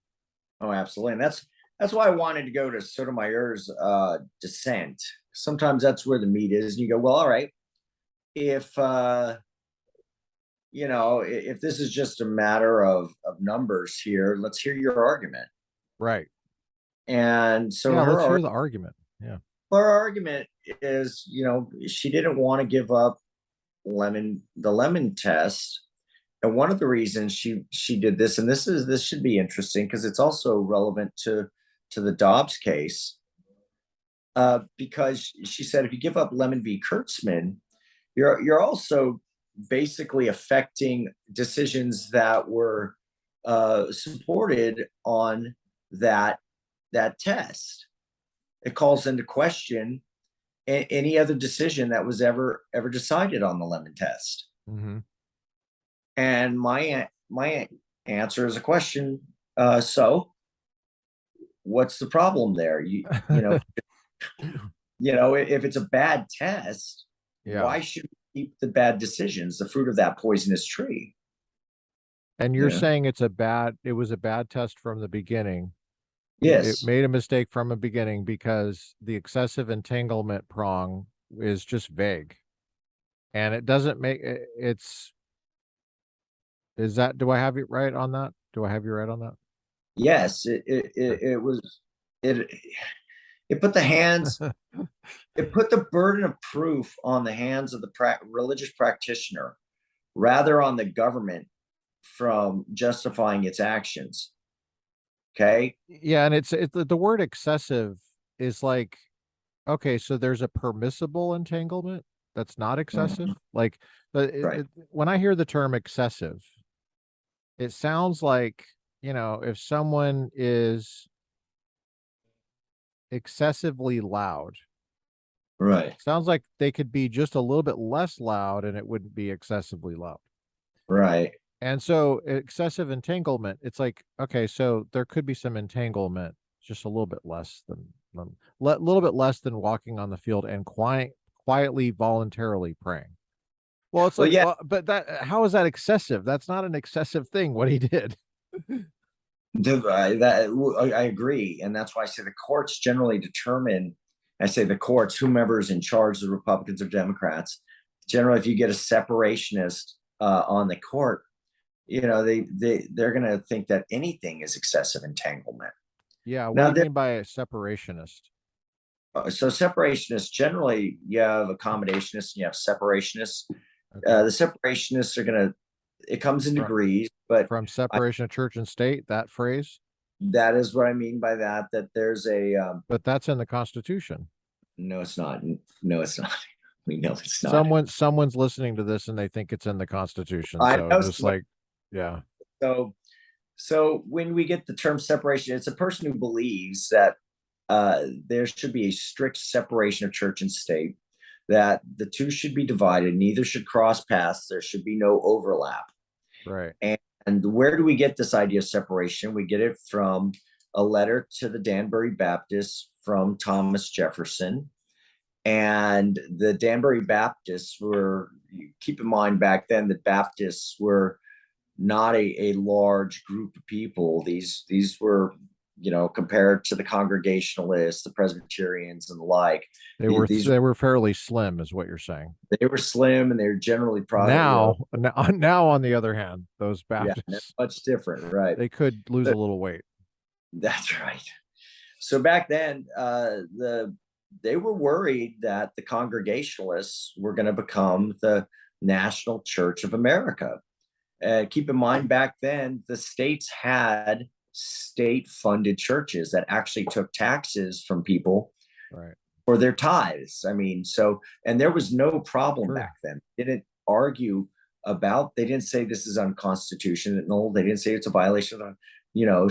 [SPEAKER 2] Oh, absolutely. And that's why I wanted to go to Sotomayor's dissent. Sometimes that's where the meat is. And you go, well, all right, if if this is just a matter of numbers here, let's hear your argument.
[SPEAKER 1] Right.
[SPEAKER 2] And so
[SPEAKER 1] let's hear the argument. Yeah.
[SPEAKER 2] Her argument is, she didn't want to give up the lemon test. And one of the reasons she did this, and this should be interesting because it's also relevant to the Dobbs case, because she said if you give up Lemon v. Kurtzman, you're also basically affecting decisions that were supported on that test. It calls into question any other decision that was ever decided on the Lemon test.
[SPEAKER 1] Mm-hmm.
[SPEAKER 2] And my answer is a question. So what's the problem there? You know, if it's a bad test, why should we keep the bad decisions, the fruit of that poisonous tree?
[SPEAKER 1] And you're saying it was a bad test from the beginning.
[SPEAKER 2] Yes.
[SPEAKER 1] It made a mistake from the beginning because the excessive entanglement prong is just vague. And it doesn't make do I have you right on that? Do I have you right on that?
[SPEAKER 2] Yes, it put the burden of proof on the hands of the religious practitioner rather on the government from justifying its actions. Okay.
[SPEAKER 1] Yeah. And the word excessive is like, okay, so there's a permissible entanglement that's not excessive. Like when I hear the term excessive, it sounds like, if someone is excessively loud,
[SPEAKER 2] right,
[SPEAKER 1] sounds like they could be just a little bit less loud and it wouldn't be excessively loud.
[SPEAKER 2] Right.
[SPEAKER 1] And so excessive entanglement, it's like, okay, so there could be some entanglement, just a little bit less than walking on the field and quietly voluntarily praying. Well, it's but how is that excessive? That's not an excessive thing what he did.
[SPEAKER 2] I agree, and that's why I say the courts generally determine. I say the courts, whomever is in charge, the Republicans or Democrats, generally, if you get a separationist on the court, they're going to think that anything is excessive entanglement.
[SPEAKER 1] Yeah, what do you mean by a separationist?
[SPEAKER 2] So separationists, generally, you have accommodationists and you have separationists. Okay. The separationists are going to, it comes in degrees, but
[SPEAKER 1] from separation of church and state, that phrase?
[SPEAKER 2] That is what I mean by that, that there's a,
[SPEAKER 1] But that's in the Constitution.
[SPEAKER 2] no, it's not. No, it's not. We know it's not.
[SPEAKER 1] Someone's listening to this and they think it's in the Constitution.
[SPEAKER 2] I
[SPEAKER 1] So
[SPEAKER 2] know.
[SPEAKER 1] just like, yeah,
[SPEAKER 2] So, so when we get the term separation, it's a person who believes that there should be a strict separation of church and state, that the two should be divided, neither should cross paths, there should be no overlap.
[SPEAKER 1] right.
[SPEAKER 2] And where do we get this idea of separation? We get it from a letter to the Danbury Baptists from Thomas Jefferson. And the Danbury Baptists were, keep in mind back then, the Baptists were not a large group of people. These were, compared to the Congregationalists, the Presbyterians, and the like.
[SPEAKER 1] They were fairly slim, is what you're saying.
[SPEAKER 2] They were slim, and they're generally probably
[SPEAKER 1] now. On the other hand, those Baptists,
[SPEAKER 2] much different, right?
[SPEAKER 1] They could lose a little weight.
[SPEAKER 2] That's right. So back then, they were worried that the Congregationalists were going to become the National Church of America. Keep in mind, back then, the states had state-funded churches that actually took taxes from people,
[SPEAKER 1] right,
[SPEAKER 2] for their tithes. I mean, and there was no problem back then. They didn't argue about, they didn't say this is unconstitutional. They didn't say it's a violation of,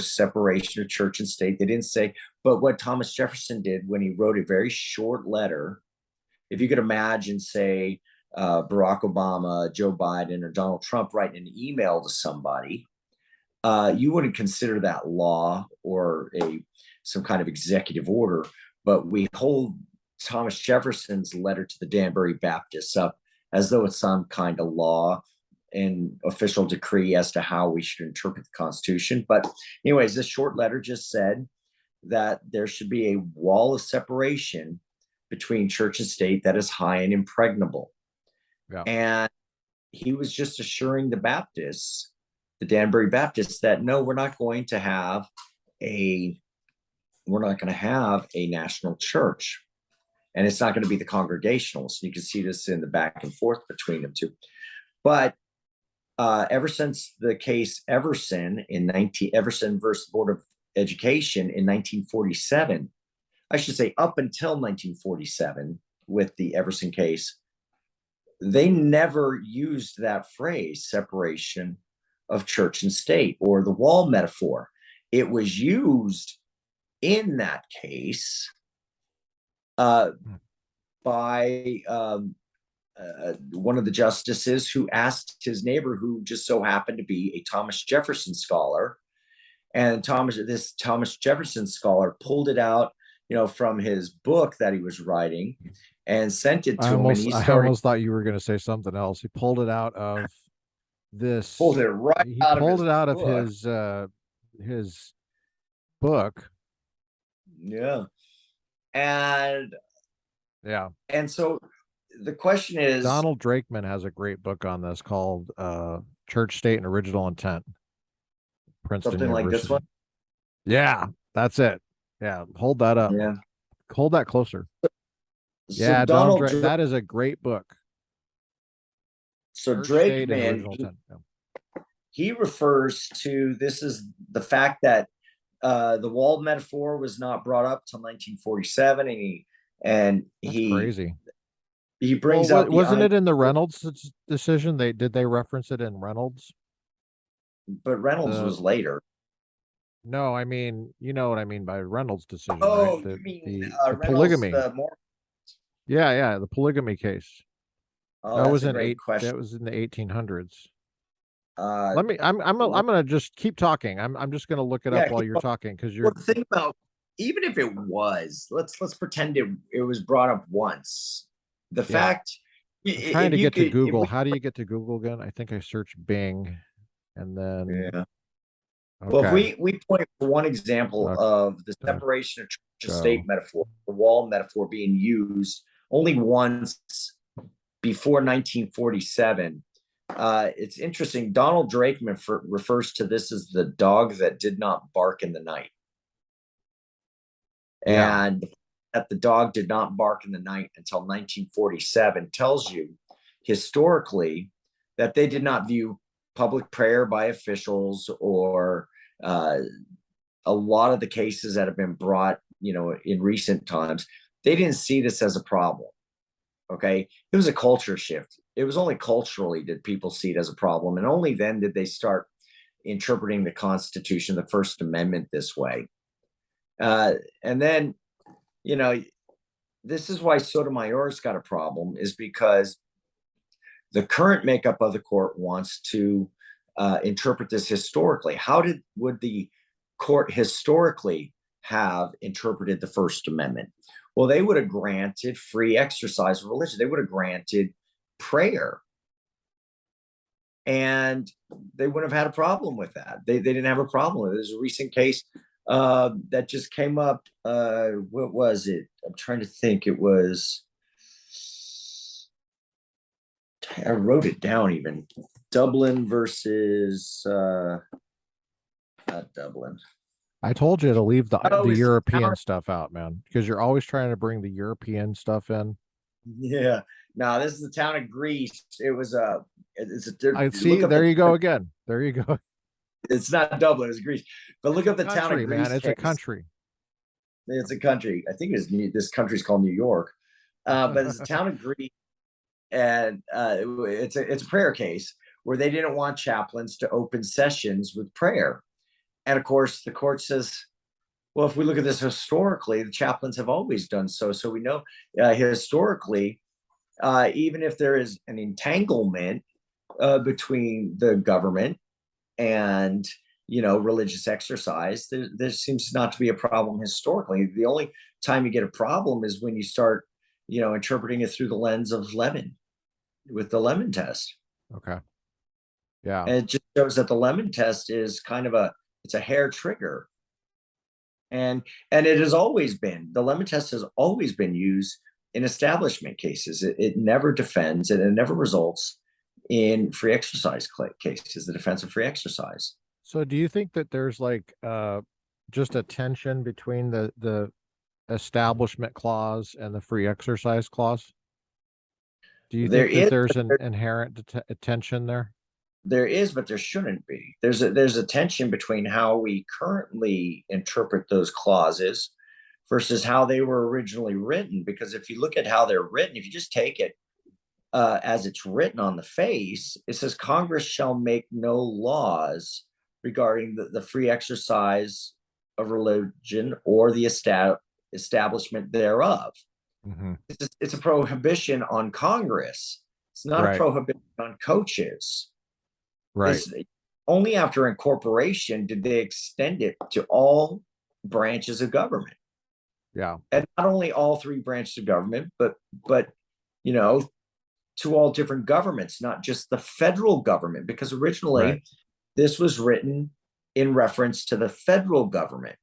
[SPEAKER 2] separation of church and state. They didn't say, but what Thomas Jefferson did when he wrote a very short letter, if you could imagine, say, Barack Obama, Joe Biden, or Donald Trump writing an email to somebody, you wouldn't consider that law or some kind of executive order. But we hold Thomas Jefferson's letter to the Danbury Baptists up as though it's some kind of law and official decree as to how we should interpret the Constitution. But anyways, this short letter just said that there should be a wall of separation between church and state that is high and impregnable. Yeah. And he was just assuring the Baptists, the Danbury Baptists, that no, we're not going to have a national church, and it's not going to be the Congregationalists. You can see this in the back and forth between them two. But ever since the case Everson Everson versus Board of Education in 1947, I should say up until 1947 with the Everson case, they never used that phrase, separation of church and state, or the wall metaphor. It was used in that case by one of the justices who asked his neighbor, who just so happened to be a Thomas Jefferson scholar, and this Thomas Jefferson scholar pulled it out, from his book that he was writing and sent it to him.
[SPEAKER 1] I almost thought you were going to say something else. He pulled it out of this.
[SPEAKER 2] Pulled it right
[SPEAKER 1] he
[SPEAKER 2] out
[SPEAKER 1] pulled
[SPEAKER 2] of
[SPEAKER 1] it out of his book.
[SPEAKER 2] Yeah. And
[SPEAKER 1] yeah.
[SPEAKER 2] And so the question is,
[SPEAKER 1] Donald Drakeman has a great book on this called Church, State, and Original Intent. Princeton
[SPEAKER 2] something
[SPEAKER 1] University.
[SPEAKER 2] like this one.
[SPEAKER 1] Yeah, that's it. Yeah, hold that up.
[SPEAKER 2] Yeah.
[SPEAKER 1] Hold that closer.
[SPEAKER 2] So
[SPEAKER 1] yeah, that is a great book.
[SPEAKER 2] So Drakeman, he refers to, this is the fact that the wall metaphor was not brought up till 1947, and
[SPEAKER 1] That's crazy.
[SPEAKER 2] He brings up,
[SPEAKER 1] wasn't it in the Reynolds decision? Did they reference it in Reynolds?
[SPEAKER 2] But Reynolds was later.
[SPEAKER 1] No, I mean, you know what I mean by Reynolds decision.
[SPEAKER 2] Oh,
[SPEAKER 1] right?
[SPEAKER 2] you mean
[SPEAKER 1] the polygamy. Yeah, the polygamy case.
[SPEAKER 2] Oh, that was in
[SPEAKER 1] That was in the 1800s. I'm gonna just keep talking. I'm just gonna look it up while you're talking, because you're.
[SPEAKER 2] Well, the thing about, even if it was, let's pretend it was brought up once. The fact,
[SPEAKER 1] I'm trying to get to Google. How do you get to Google again? I think I search Bing, and then.
[SPEAKER 2] Yeah. Okay. Well, if we point to one example of the separation of church and state metaphor, the wall metaphor being used only once before 1947. It's interesting. Donald Drakeman refers to this as the dog that did not bark in the night. Yeah. And that the dog did not bark in the night until 1947 tells you historically that they did not view public prayer by officials or a lot of the cases that have been brought, in recent times, they didn't see this as a problem. Okay. It was a culture shift. It was only culturally did people see it as a problem. And only then did they start interpreting the Constitution, the First Amendment, this way. And then, this is why Sotomayor's got a problem, is because the current makeup of the court wants to interpret this historically. Would the court historically have interpreted the First Amendment? Well, they would have granted free exercise of religion. They would have granted prayer. And they wouldn't have had a problem with that. They didn't have a problem with it. There's a recent case that just came up. What was it? I'm trying to think. It was, I wrote it down even. Dublin versus, not Dublin.
[SPEAKER 1] I told you to leave the
[SPEAKER 2] it's
[SPEAKER 1] European stuff out, man, because you're always trying to bring the European stuff in.
[SPEAKER 2] Yeah. No, this is the town of Greece. It was
[SPEAKER 1] I see. There you go again. There you go.
[SPEAKER 2] It's not Dublin, it's Greece. But look up the town of Greece.
[SPEAKER 1] Man, it's a country.
[SPEAKER 2] It's a country. I think this country's called New York. But it's a town of Greece, and it's a prayer case where they didn't want chaplains to open sessions with prayer. And of course, the court says, well, if we look at this historically, the chaplains have always done so. So we know historically, even if there is an entanglement between the government and religious exercise, there seems not to be a problem historically. The only time you get a problem is when you start interpreting it through the lens of Lemon, with the Lemon test.
[SPEAKER 1] Okay. Yeah.
[SPEAKER 2] And it just shows that the Lemon test is kind of it's a hair trigger. And it has always been, the Lemon test has always been used in establishment cases. It never defends, and it never results in free exercise cases, the defense of free exercise.
[SPEAKER 1] So do you think that there's like just a tension between the establishment clause and the free exercise clause? Do you think that there's an inherent tension there?
[SPEAKER 2] There is, but there shouldn't be. There's a tension between how we currently interpret those clauses versus how they were originally written. Because if you look at how they're written, if you just take it as it's written on the face, it says Congress shall make no laws regarding the free exercise of religion or the establishment thereof.
[SPEAKER 1] Mm-hmm.
[SPEAKER 2] It's a prohibition on Congress. It's not a prohibition on coaches.
[SPEAKER 1] Right.
[SPEAKER 2] Only after incorporation did they extend it to all branches of government.
[SPEAKER 1] Yeah.
[SPEAKER 2] And not only all three branches of government, but to all different governments, not just the federal government, because originally this was written in reference to the federal government,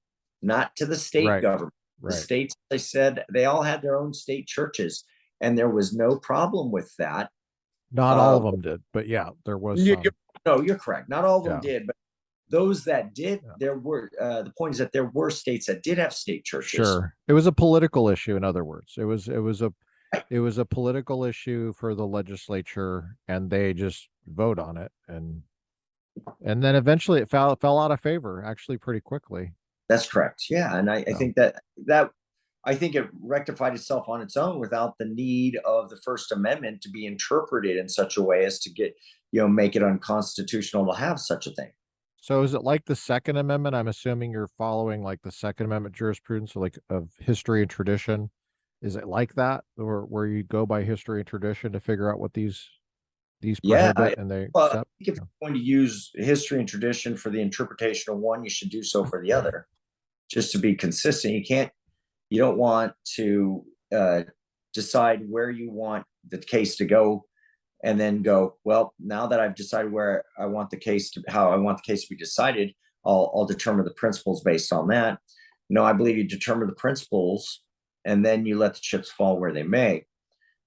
[SPEAKER 2] not to the state government. The states, they said, they all had their own state churches, and there was no problem with that.
[SPEAKER 1] Not all of them did, but yeah, there was some.
[SPEAKER 2] No, you're correct. Not all of them did, but those that did, there were, the point is that there were states that did have state churches.
[SPEAKER 1] Sure. It was a political issue, in other words. It was a political issue for the legislature, and they just vote on it. And then eventually it fell out of favor, actually, pretty quickly.
[SPEAKER 2] That's correct. Yeah. And I think I think it rectified itself on its own without the need of the First Amendment to be interpreted in such a way as to get, make it unconstitutional to have such a thing.
[SPEAKER 1] So is it like the Second Amendment? I'm assuming you're following like the Second Amendment jurisprudence, like of history and tradition. Is it like that, or where you go by history and tradition to figure out what these prohibit and they accept?
[SPEAKER 2] I think if you're going to use history and tradition for the interpretation of one, you should do so for the other, just to be consistent. You don't want to decide where you want the case to go and then go, well, now that I've decided where I want the case to, how I want the case to be decided, I'll determine the principles based on that. No, I believe you determine the principles and then you let the chips fall where they may.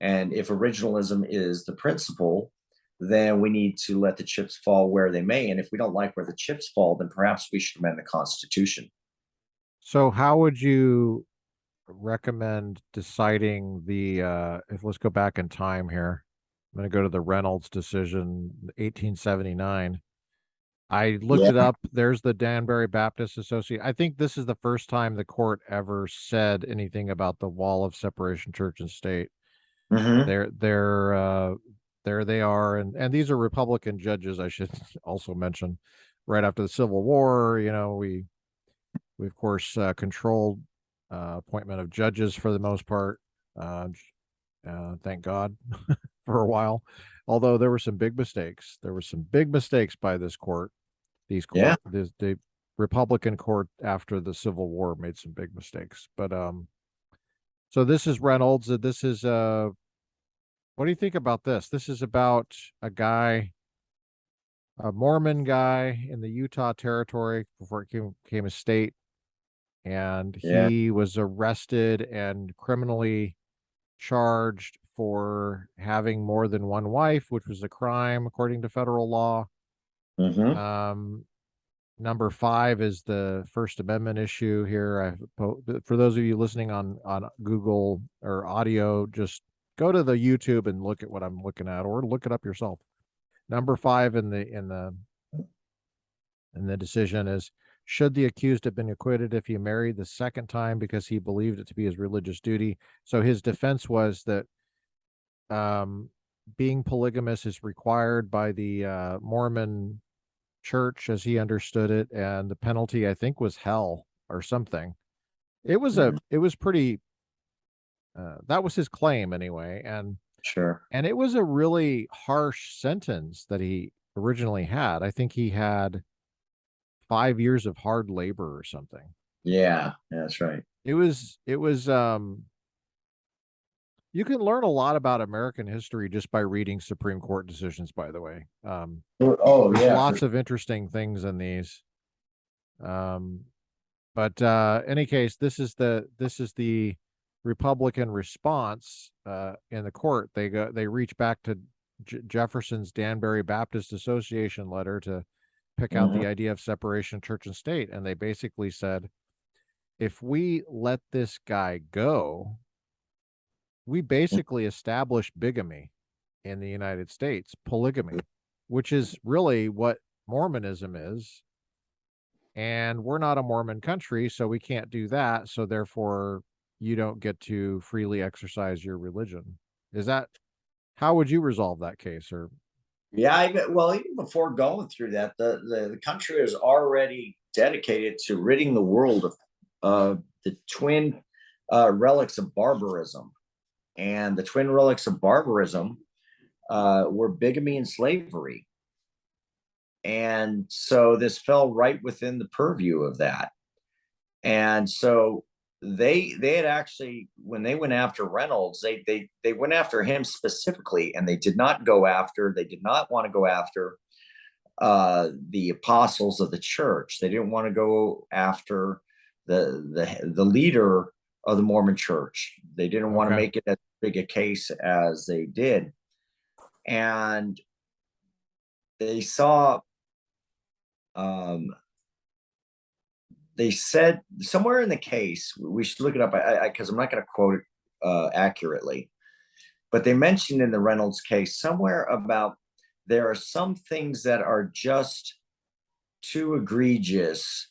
[SPEAKER 2] And if originalism is the principle, then we need to let the chips fall where they may. And if we don't like where the chips fall, then perhaps we should amend the Constitution.
[SPEAKER 1] So how would you recommend deciding if let's go back in time here. I'm going to go to the Reynolds decision, 1879. I looked
[SPEAKER 2] Yeah.
[SPEAKER 1] it up. There's the Danbury Baptist Association. I think this is the first time the court ever said anything about the wall of separation, church and state.
[SPEAKER 2] Hmm.
[SPEAKER 1] There they are, and these are Republican judges. I should also mention, right after the Civil War, we of course controlled appointment of judges for the most part. Uh, thank God for a while. Although there were some big mistakes. There were some big mistakes by this court.
[SPEAKER 2] Yeah.
[SPEAKER 1] The Republican court after the Civil War made some big mistakes. But so this is Reynolds. This is what do you think about this? This is about a guy, a Mormon guy in the Utah Territory before it became a state, and
[SPEAKER 2] Yeah.
[SPEAKER 1] he was arrested and criminally charged for having more than one wife, which was a crime according to federal law.
[SPEAKER 2] Hmm.
[SPEAKER 1] Um, Number 5 is the First Amendment issue here. For those of you listening on Google or audio, just go to the YouTube and look at what I'm looking at, or look it up yourself. Number 5 in the decision is: should the accused have been acquitted if he married the second time because he believed it to be his religious duty? So his defense was that um, being polygamous is required by the Mormon church as he understood it, and the penalty I think was hell or something. It was pretty that was his claim anyway,
[SPEAKER 2] Sure.
[SPEAKER 1] and it was a really harsh sentence that he originally had. I think he had 5 years of hard labor or something.
[SPEAKER 2] Yeah. That's right.
[SPEAKER 1] It was you can learn a lot about American history just by reading Supreme Court decisions, by the way.
[SPEAKER 2] Oh
[SPEAKER 1] There's
[SPEAKER 2] yeah. For
[SPEAKER 1] lots of interesting things in these. Um, But any case, this is the Republican response in the court. They reach back to Jefferson's Danbury Baptist Association letter to pick out
[SPEAKER 2] Mhm.
[SPEAKER 1] the idea of separation of church and state, and they basically said, if we let this guy go, we basically establish bigamy in the United States, polygamy, which is really what Mormonism is, and we're not a Mormon country, so we can't do that. So therefore, you don't get to freely exercise your religion. Is that how would you resolve that case? Or
[SPEAKER 2] Yeah, well, even before going through that, the country is already dedicated to ridding the world of the twin relics of barbarism. And the twin relics of barbarism were bigamy and slavery. And so this fell right within the purview of that. And so they had actually, when they went after Reynolds, they went after him specifically, and they did not want to go after the apostles of the church. They didn't want to go after the leader of the Mormon church. They didn't want to
[SPEAKER 1] okay,
[SPEAKER 2] make it as big a case as they did. And they saw um, they said somewhere in the case, we should look it up because I'm not going to quote it accurately, but they mentioned in the Reynolds case somewhere about there are some things that are just too egregious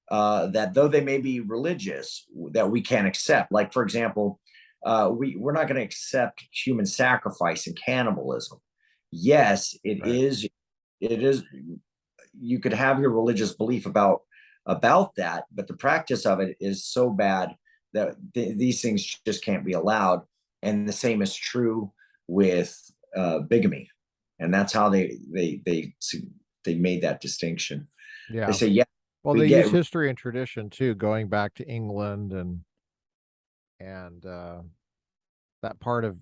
[SPEAKER 2] that though they may be religious, that we can't accept. Like, for example, we're not going to accept human sacrifice and cannibalism. Yes, it
[SPEAKER 1] right,
[SPEAKER 2] is. It is. You could have your religious belief about that, but the practice of it is so bad that these things just can't be allowed. And the same is true with bigamy, and that's how they made that distinction. They
[SPEAKER 1] yeah.
[SPEAKER 2] say, yeah,
[SPEAKER 1] Well,
[SPEAKER 2] we
[SPEAKER 1] they
[SPEAKER 2] get
[SPEAKER 1] use history and tradition too, going back to England and that part of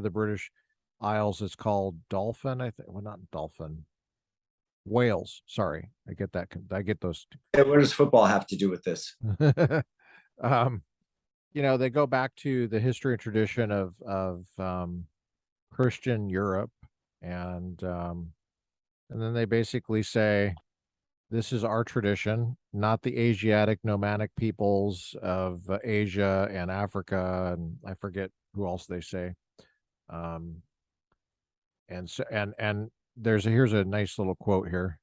[SPEAKER 1] the British Isles is called Dolphin. I think, well, not Dolphin, Wales. Sorry, I get those.
[SPEAKER 2] what does football have to do with this?
[SPEAKER 1] um, they go back to the history and tradition of Christian Europe, and then they basically say this is our tradition, not the Asiatic nomadic peoples of Asia and Africa, and I forget who else they say. Um, and so and here's a nice little quote here.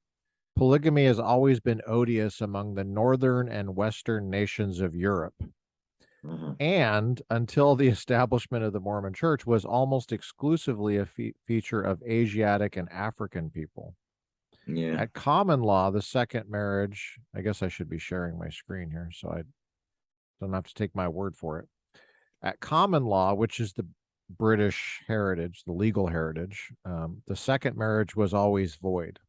[SPEAKER 1] polygamy has always been odious among the northern and western nations of Europe,
[SPEAKER 2] Mhm.
[SPEAKER 1] and until the establishment of the Mormon Church was almost exclusively a feature of Asiatic and African people.
[SPEAKER 2] Yeah.
[SPEAKER 1] At common law, the second marriage, I guess I should be sharing my screen here so I don't have to take my word for it. At common law, which is the British heritage, the legal heritage, the second marriage was always void.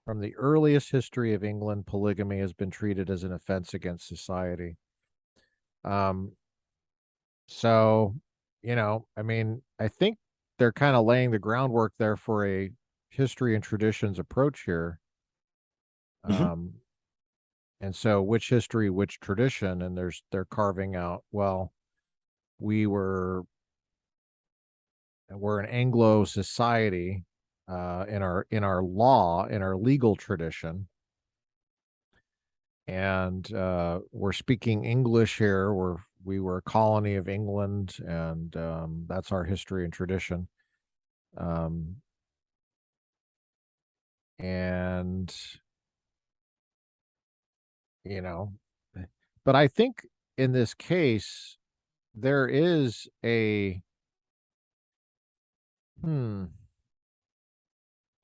[SPEAKER 1] From the earliest history of England, polygamy has been treated as an offense against society. Um, so, I mean, I think they're kind of laying the groundwork there for a history and traditions approach here.
[SPEAKER 2] Mhm.
[SPEAKER 1] And so which history, which tradition, and they're carving out, well, we we're an Anglo society in our law, in our legal tradition, and we're speaking English here. We were a colony of England, and that's our history and tradition. Um, and you know, but I think in this case there is a hmm,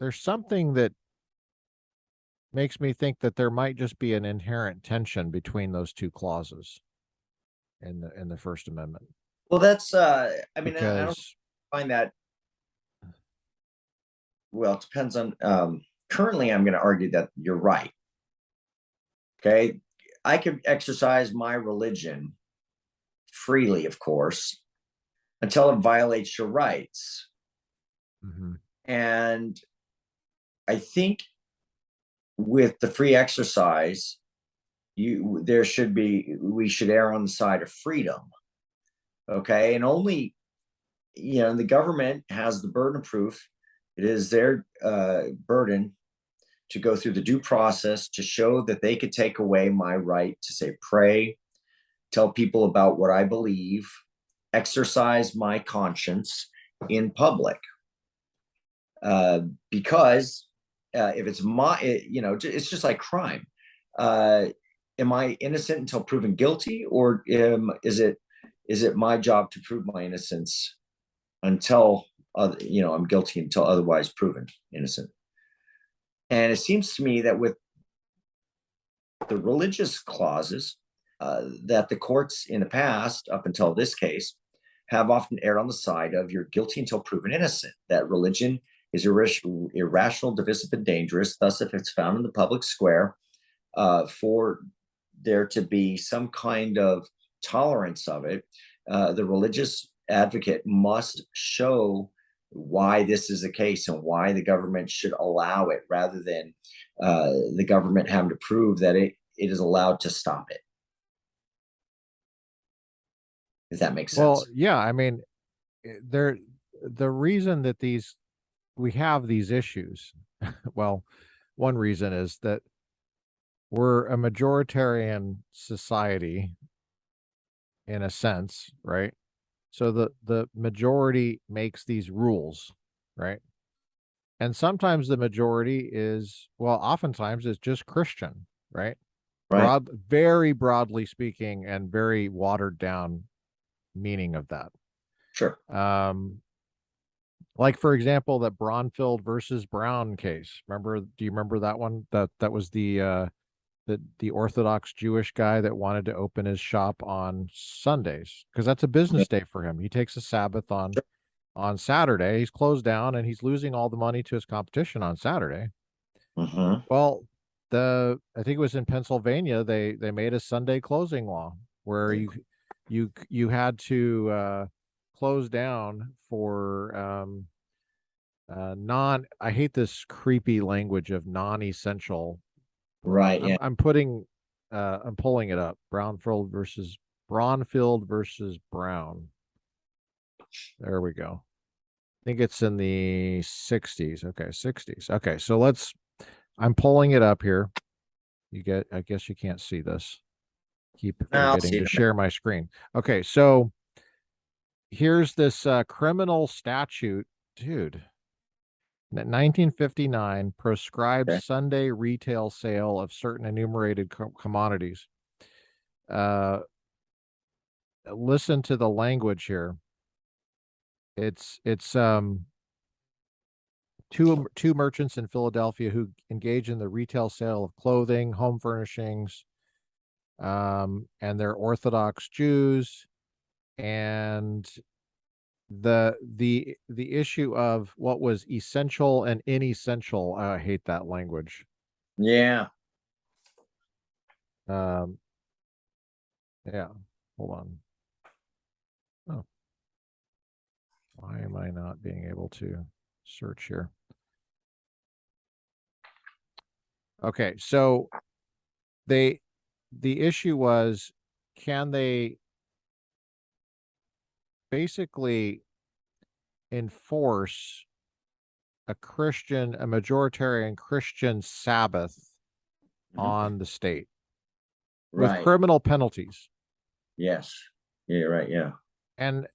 [SPEAKER 1] there's something that makes me think that there might just be an inherent tension between those two clauses in the First Amendment,
[SPEAKER 2] Well, that's I mean, I don't
[SPEAKER 1] because
[SPEAKER 2] find that, well, it depends on currently I'm going to argue that you're right. Okay. I could exercise my religion freely, of course, until it violates your rights.
[SPEAKER 1] Mhm.
[SPEAKER 2] And I think with the free exercise, we should err on the side of freedom. Okay. And only, the government has the burden of proof. It is their burden to go through the due process to show that they could take away my right to say, pray, tell people about what I believe, exercise my conscience in public. Because if it's it's just like crime. Am I innocent until proven guilty, or is it my job to prove my innocence until I'm guilty until otherwise proven innocent? And it seems to me that with the religious clauses, that the courts in the past, up until this case, have often erred on the side of you're guilty until proven innocent, that religion is irrational, divisive, and dangerous. Thus, if it's found in the public square, for there to be some kind of tolerance of it, the religious advocate must show why this is the case and why the government should allow it, rather than the government having to prove that it is allowed to stop it. If that makes
[SPEAKER 1] Well,
[SPEAKER 2] sense.
[SPEAKER 1] yeah, I mean, there the reason that we have these issues, well, one reason is that we're a majoritarian society in a sense, right? So the majority makes these rules, right? And sometimes the majority is, well, oftentimes it's just Christian, right?
[SPEAKER 2] Right.
[SPEAKER 1] Very broadly speaking, and very watered down meaning of that.
[SPEAKER 2] Sure.
[SPEAKER 1] Um, like for example, that Bronfield versus Brown case. Do you remember that one? That was the Orthodox Jewish guy that wanted to open his shop on Sundays because that's a
[SPEAKER 2] Yeah.
[SPEAKER 1] business day for him. He takes a Sabbath on Saturday. He's closed down and he's losing all the money to his competition on Saturday.
[SPEAKER 2] Hmm.
[SPEAKER 1] Well, I think it was in Pennsylvania, they made a Sunday closing law where you had to close down for non I hate this creepy language of non-essential.
[SPEAKER 2] Right. Yeah.
[SPEAKER 1] I'm pulling it up. Bronfield versus Brown. There we go. I think it's in the 60s. Okay, 60s. Okay, so I'm pulling it up here. I guess you can't see this. Keep
[SPEAKER 2] I'll
[SPEAKER 1] forgetting
[SPEAKER 2] see
[SPEAKER 1] to
[SPEAKER 2] it.
[SPEAKER 1] share my screen. Okay, so here's this criminal statute. Dude, 1959 proscribed
[SPEAKER 2] Okay.
[SPEAKER 1] Sunday retail sale of certain enumerated commodities. Listen to the language here. It's two merchants in Philadelphia who engage in the retail sale of clothing, home furnishings, and they're Orthodox Jews. And the issue of what was essential and inessential, I hate that language.
[SPEAKER 2] Yeah.
[SPEAKER 1] Yeah, hold on. Oh, why am I not being able to search here? Okay, so the issue was, can they basically enforce a majoritarian Christian Sabbath on the state with
[SPEAKER 2] Right.
[SPEAKER 1] criminal penalties?
[SPEAKER 2] Yes. Yeah. Right. Yeah.
[SPEAKER 1] And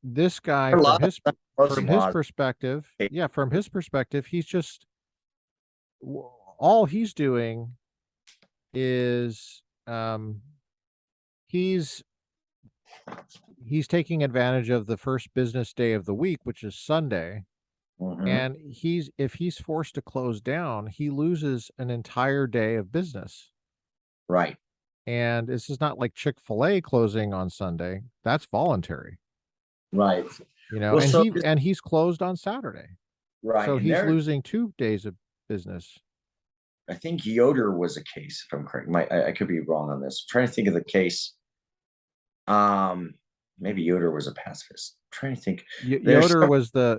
[SPEAKER 1] this guy,
[SPEAKER 2] A
[SPEAKER 1] from
[SPEAKER 2] lot
[SPEAKER 1] his
[SPEAKER 2] of closing laws.
[SPEAKER 1] perspective, he's just, all he's doing is he's taking advantage of the first business day of the week, which is Sunday.
[SPEAKER 2] Mhm.
[SPEAKER 1] And if he's forced to close down, he loses an entire day of business.
[SPEAKER 2] Right.
[SPEAKER 1] And this is not like Chick-fil-A closing on Sunday. That's voluntary,
[SPEAKER 2] Right. Well,
[SPEAKER 1] and
[SPEAKER 2] so
[SPEAKER 1] he's closed on Saturday.
[SPEAKER 2] right,
[SPEAKER 1] So
[SPEAKER 2] and
[SPEAKER 1] he's
[SPEAKER 2] there,
[SPEAKER 1] losing 2 days of business.
[SPEAKER 2] I think Yoder was a case, if I'm correct. I could be wrong on this. I'm trying to think of the case. Maybe Yoder was a pacifist. I'm trying to think. There's
[SPEAKER 1] Yoder was the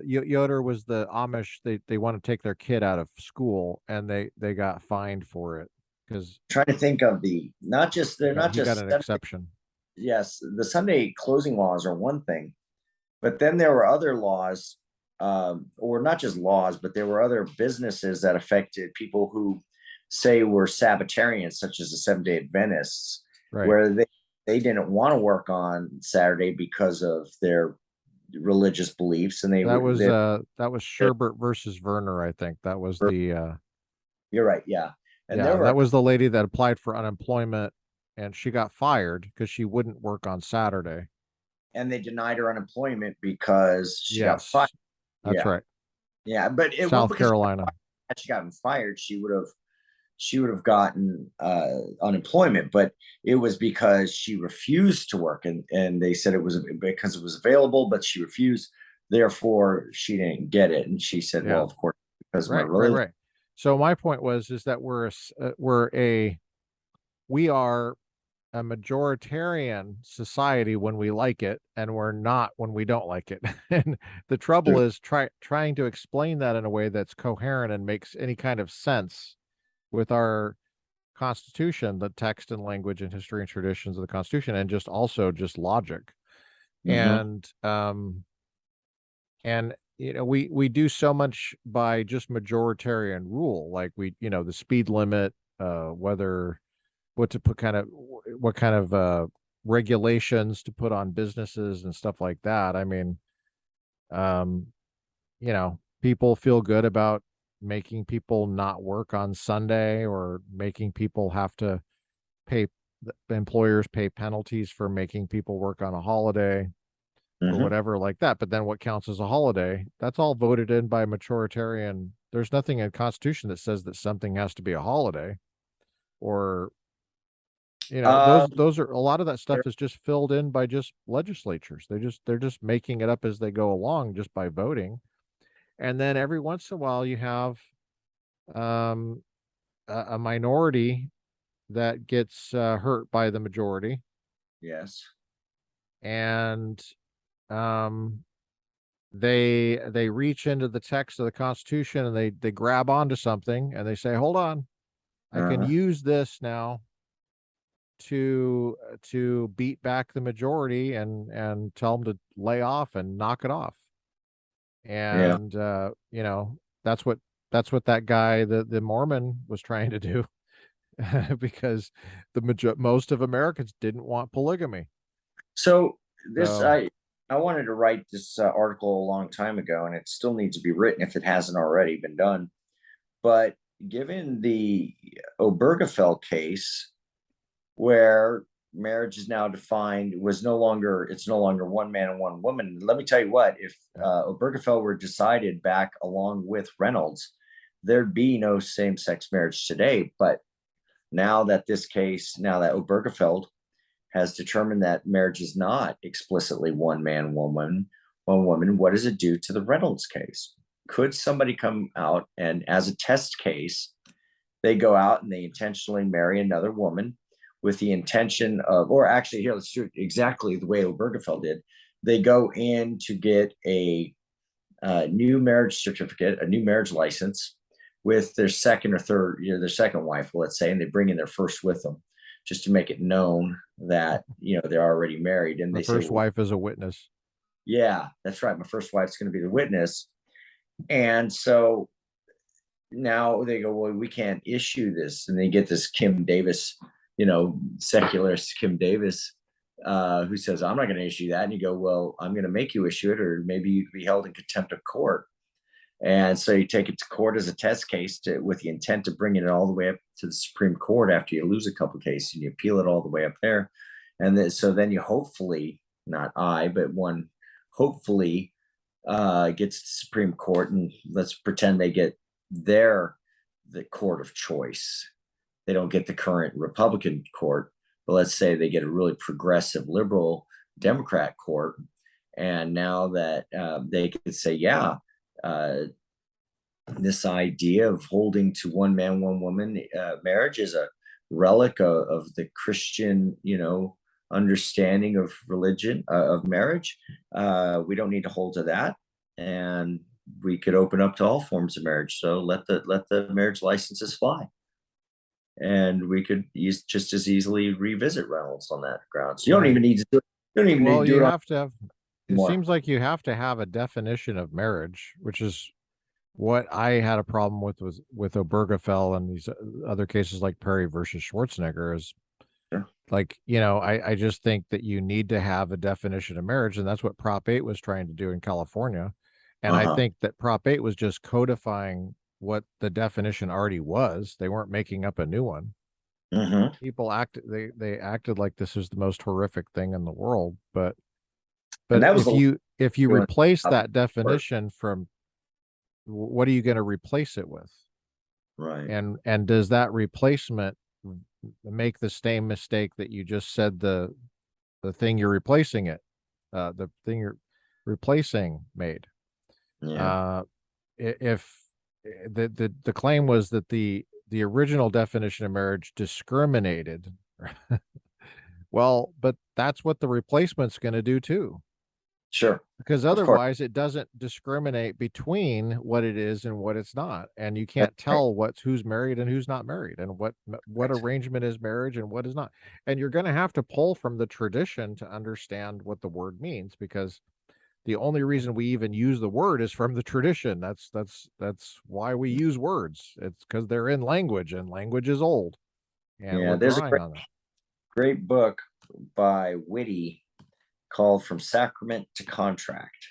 [SPEAKER 1] Amish. They want to take their kid out of school, and they got fined for it because
[SPEAKER 2] trying to think of the not just they're not
[SPEAKER 1] he got
[SPEAKER 2] just
[SPEAKER 1] an exception.
[SPEAKER 2] yes, the Sunday closing laws are one thing, but then there were other laws, or not just laws, but there were other businesses that affected people who say were Sabbatarians, such as the Seventh-day Adventists,
[SPEAKER 1] Right.
[SPEAKER 2] where they didn't want to work on Saturday because of their religious beliefs, and
[SPEAKER 1] That was Sherbert versus Werner, I think. That was the
[SPEAKER 2] you're right, yeah, and there
[SPEAKER 1] yeah,
[SPEAKER 2] were
[SPEAKER 1] that was the lady that applied for unemployment, and she got fired because she wouldn't work on Saturday.
[SPEAKER 2] and they denied her unemployment because she got fired.
[SPEAKER 1] Yes, that's
[SPEAKER 2] Yeah,
[SPEAKER 1] right.
[SPEAKER 2] yeah, but it wasn't
[SPEAKER 1] South
[SPEAKER 2] because
[SPEAKER 1] Carolina.
[SPEAKER 2] had she gotten fired, she would have gotten unemployment, but it was because she refused to work, and they said it was because it was available, but she refused, therefore she didn't get it, and she said,
[SPEAKER 1] Yeah.
[SPEAKER 2] "Well, of course, because my
[SPEAKER 1] Right,
[SPEAKER 2] religion."
[SPEAKER 1] right. So my point was is that we are a majoritarian society when we like it, and we're not when we don't like it. And the trouble is trying to explain that in a way that's coherent and makes any kind of sense with our Constitution, the text and language and history and traditions of the Constitution, and just also just logic.
[SPEAKER 2] Mhm.
[SPEAKER 1] And we do so much by just majoritarian rule, like the speed limit, whether what to put kind of what kind of regulations to put on businesses and stuff like that. I mean, um, people feel good about making people not work on Sunday, or making people have to pay employers pay penalties for making people work on a holiday or
[SPEAKER 2] Mhm.
[SPEAKER 1] whatever like that. But then what counts as a holiday? That's all voted in by majoritarian. There's nothing in the Constitution that says that something has to be a holiday, or
[SPEAKER 2] Um,
[SPEAKER 1] those are, a lot of that stuff is just filled in by just legislatures. They're just making it up as they go along just by voting. And then every once in a while you have um a minority that gets hurt by the majority,
[SPEAKER 2] yes.
[SPEAKER 1] and um they reach into the text of the Constitution, and they grab onto something, and they say, hold on, I can
[SPEAKER 2] Uh-huh.
[SPEAKER 1] use this now to beat back the majority, and tell them to lay off and knock it off.
[SPEAKER 2] Yeah.
[SPEAKER 1] And that's what that guy, the Mormon, was trying to do. Because most of Americans didn't want polygamy.
[SPEAKER 2] So this
[SPEAKER 1] So
[SPEAKER 2] I wanted to write this article a long time ago, and it still needs to be written if it hasn't already been done. But given the Obergefell case, where marriage is now defined, it's no longer one man and one woman. Let me tell you what, if Obergefell were decided back along with Reynolds, there'd be no same-sex marriage today. But now that Obergefell has determined that marriage is not explicitly one man, one woman, what does it do to the Reynolds case? Could somebody come out and, as a test case, they go out and they intentionally marry another woman with the intention of, or actually, here, let's do it exactly the way Obergefell did. They go in to get a new marriage certificate, a new marriage license with their second or third, their second wife, let's say, and they bring in their first with them just to make it known that, they're already married. And
[SPEAKER 1] The
[SPEAKER 2] they
[SPEAKER 1] first
[SPEAKER 2] say,
[SPEAKER 1] wife is a witness.
[SPEAKER 2] yeah, that's right. My first wife's going to be the witness. And so now they go, well, we can't issue this. And they get this Kim Davis, secularist Kim Davis, who says, I'm not going to issue that. And you go, well, I'm going to make you issue it, or maybe you could be held in contempt of court. And so you take it to court as a test case with the intent of bringing it all the way up to the Supreme Court after you lose a couple of cases, and you appeal it all the way up there. And then you hopefully, not I, but one hopefully gets to the Supreme Court, and let's pretend they get the court of choice. They don't get the current Republican court, but let's say they get a really progressive liberal Democrat court. And now that they could say, yeah, this idea of holding to one man, one woman marriage is a relic of the Christian, understanding of religion, of marriage. We don't need to hold to that. And we could open up to all forms of marriage. So let the marriage licenses fly. And we could just as easily revisit Reynolds on that ground. So you don't even need to do it. You don't even need to do it.
[SPEAKER 1] It seems like you have to have a definition of marriage, which is what I had a problem with Obergefell and these other cases like Perry versus Schwarzenegger is like, I just think that you need to have a definition of marriage. And that's what Prop 8 was trying to do in California. And I think that Prop 8 was just codifying what the definition already was. They weren't making up a new one. People they acted like this is the most horrific thing in the world. But if you replace that definition from, what are you going to replace it with?
[SPEAKER 2] Right.
[SPEAKER 1] And does that replacement make the same mistake that you just said the thing you're replacing made?
[SPEAKER 2] Yeah.
[SPEAKER 1] If the claim was that the original definition of marriage discriminated, well, but that's what the replacement's going to do too.
[SPEAKER 2] Sure.
[SPEAKER 1] Because otherwise it doesn't discriminate between what it is and what it's not. And you can't tell who's married and who's not married, and what arrangement is marriage and what is not. And you're going to have to pull from the tradition to understand what the word means, because the only reason we even use the word is from the tradition. That's why we use words. It's because they're in language, and language is old. And we're
[SPEAKER 2] there's
[SPEAKER 1] drawing on that.
[SPEAKER 2] Great book by Whitty called From Sacrament to Contract.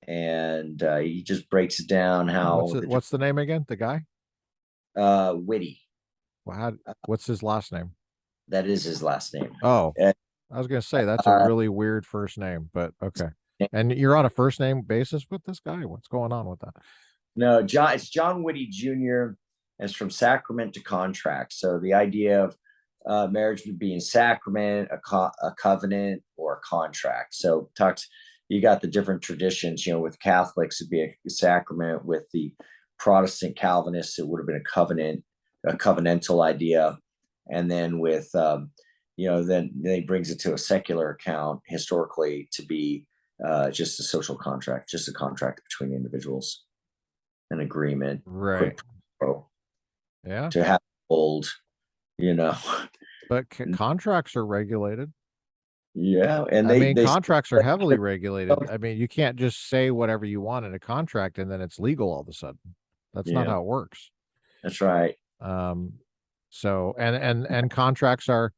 [SPEAKER 2] And he just breaks it down how.
[SPEAKER 1] What's the name again? The guy?
[SPEAKER 2] Whitty.
[SPEAKER 1] Well, what's his last name?
[SPEAKER 2] That is his last name.
[SPEAKER 1] Oh, I was going to say that's a really weird first name, but okay. And you're on a first name basis with this guy? What's going on with that?
[SPEAKER 2] No, it's John Whitty Jr. And it's From Sacrament to Contract. So the idea of marriage would be in sacrament, a covenant, or a contract. So you got the different traditions. With Catholics, it'd be a sacrament. With the Protestant Calvinists, it would have been a covenant, a covenantal idea. And then with then he brings it to a secular account historically to be just a social contract, just a contract between individuals, an agreement,
[SPEAKER 1] right? Yeah,
[SPEAKER 2] to have old,
[SPEAKER 1] But contracts are regulated.
[SPEAKER 2] Yeah, and
[SPEAKER 1] contracts are heavily regulated. I mean, you can't just say whatever you want in a contract and then it's legal all of a sudden. That's not how it works.
[SPEAKER 2] That's right.
[SPEAKER 1] So and contracts are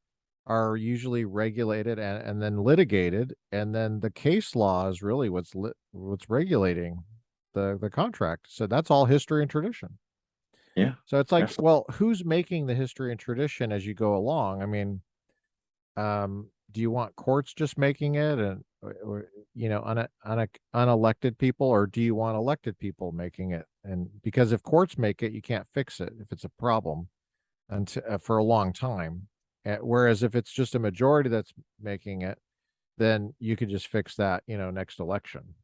[SPEAKER 1] are usually regulated and then litigated, and then the case law is really what's regulating the contract. So that's all history and tradition.
[SPEAKER 2] Yeah.
[SPEAKER 1] So it's like,
[SPEAKER 2] Absolutely.
[SPEAKER 1] well, who's making the history and tradition as you go along? I mean, do you want courts just making it, and or, unelected people, or do you want elected people making it? And because if courts make it, you can't fix it if it's a problem until for a long time. Whereas if it's just a majority that's making it, then you could just fix that, next election.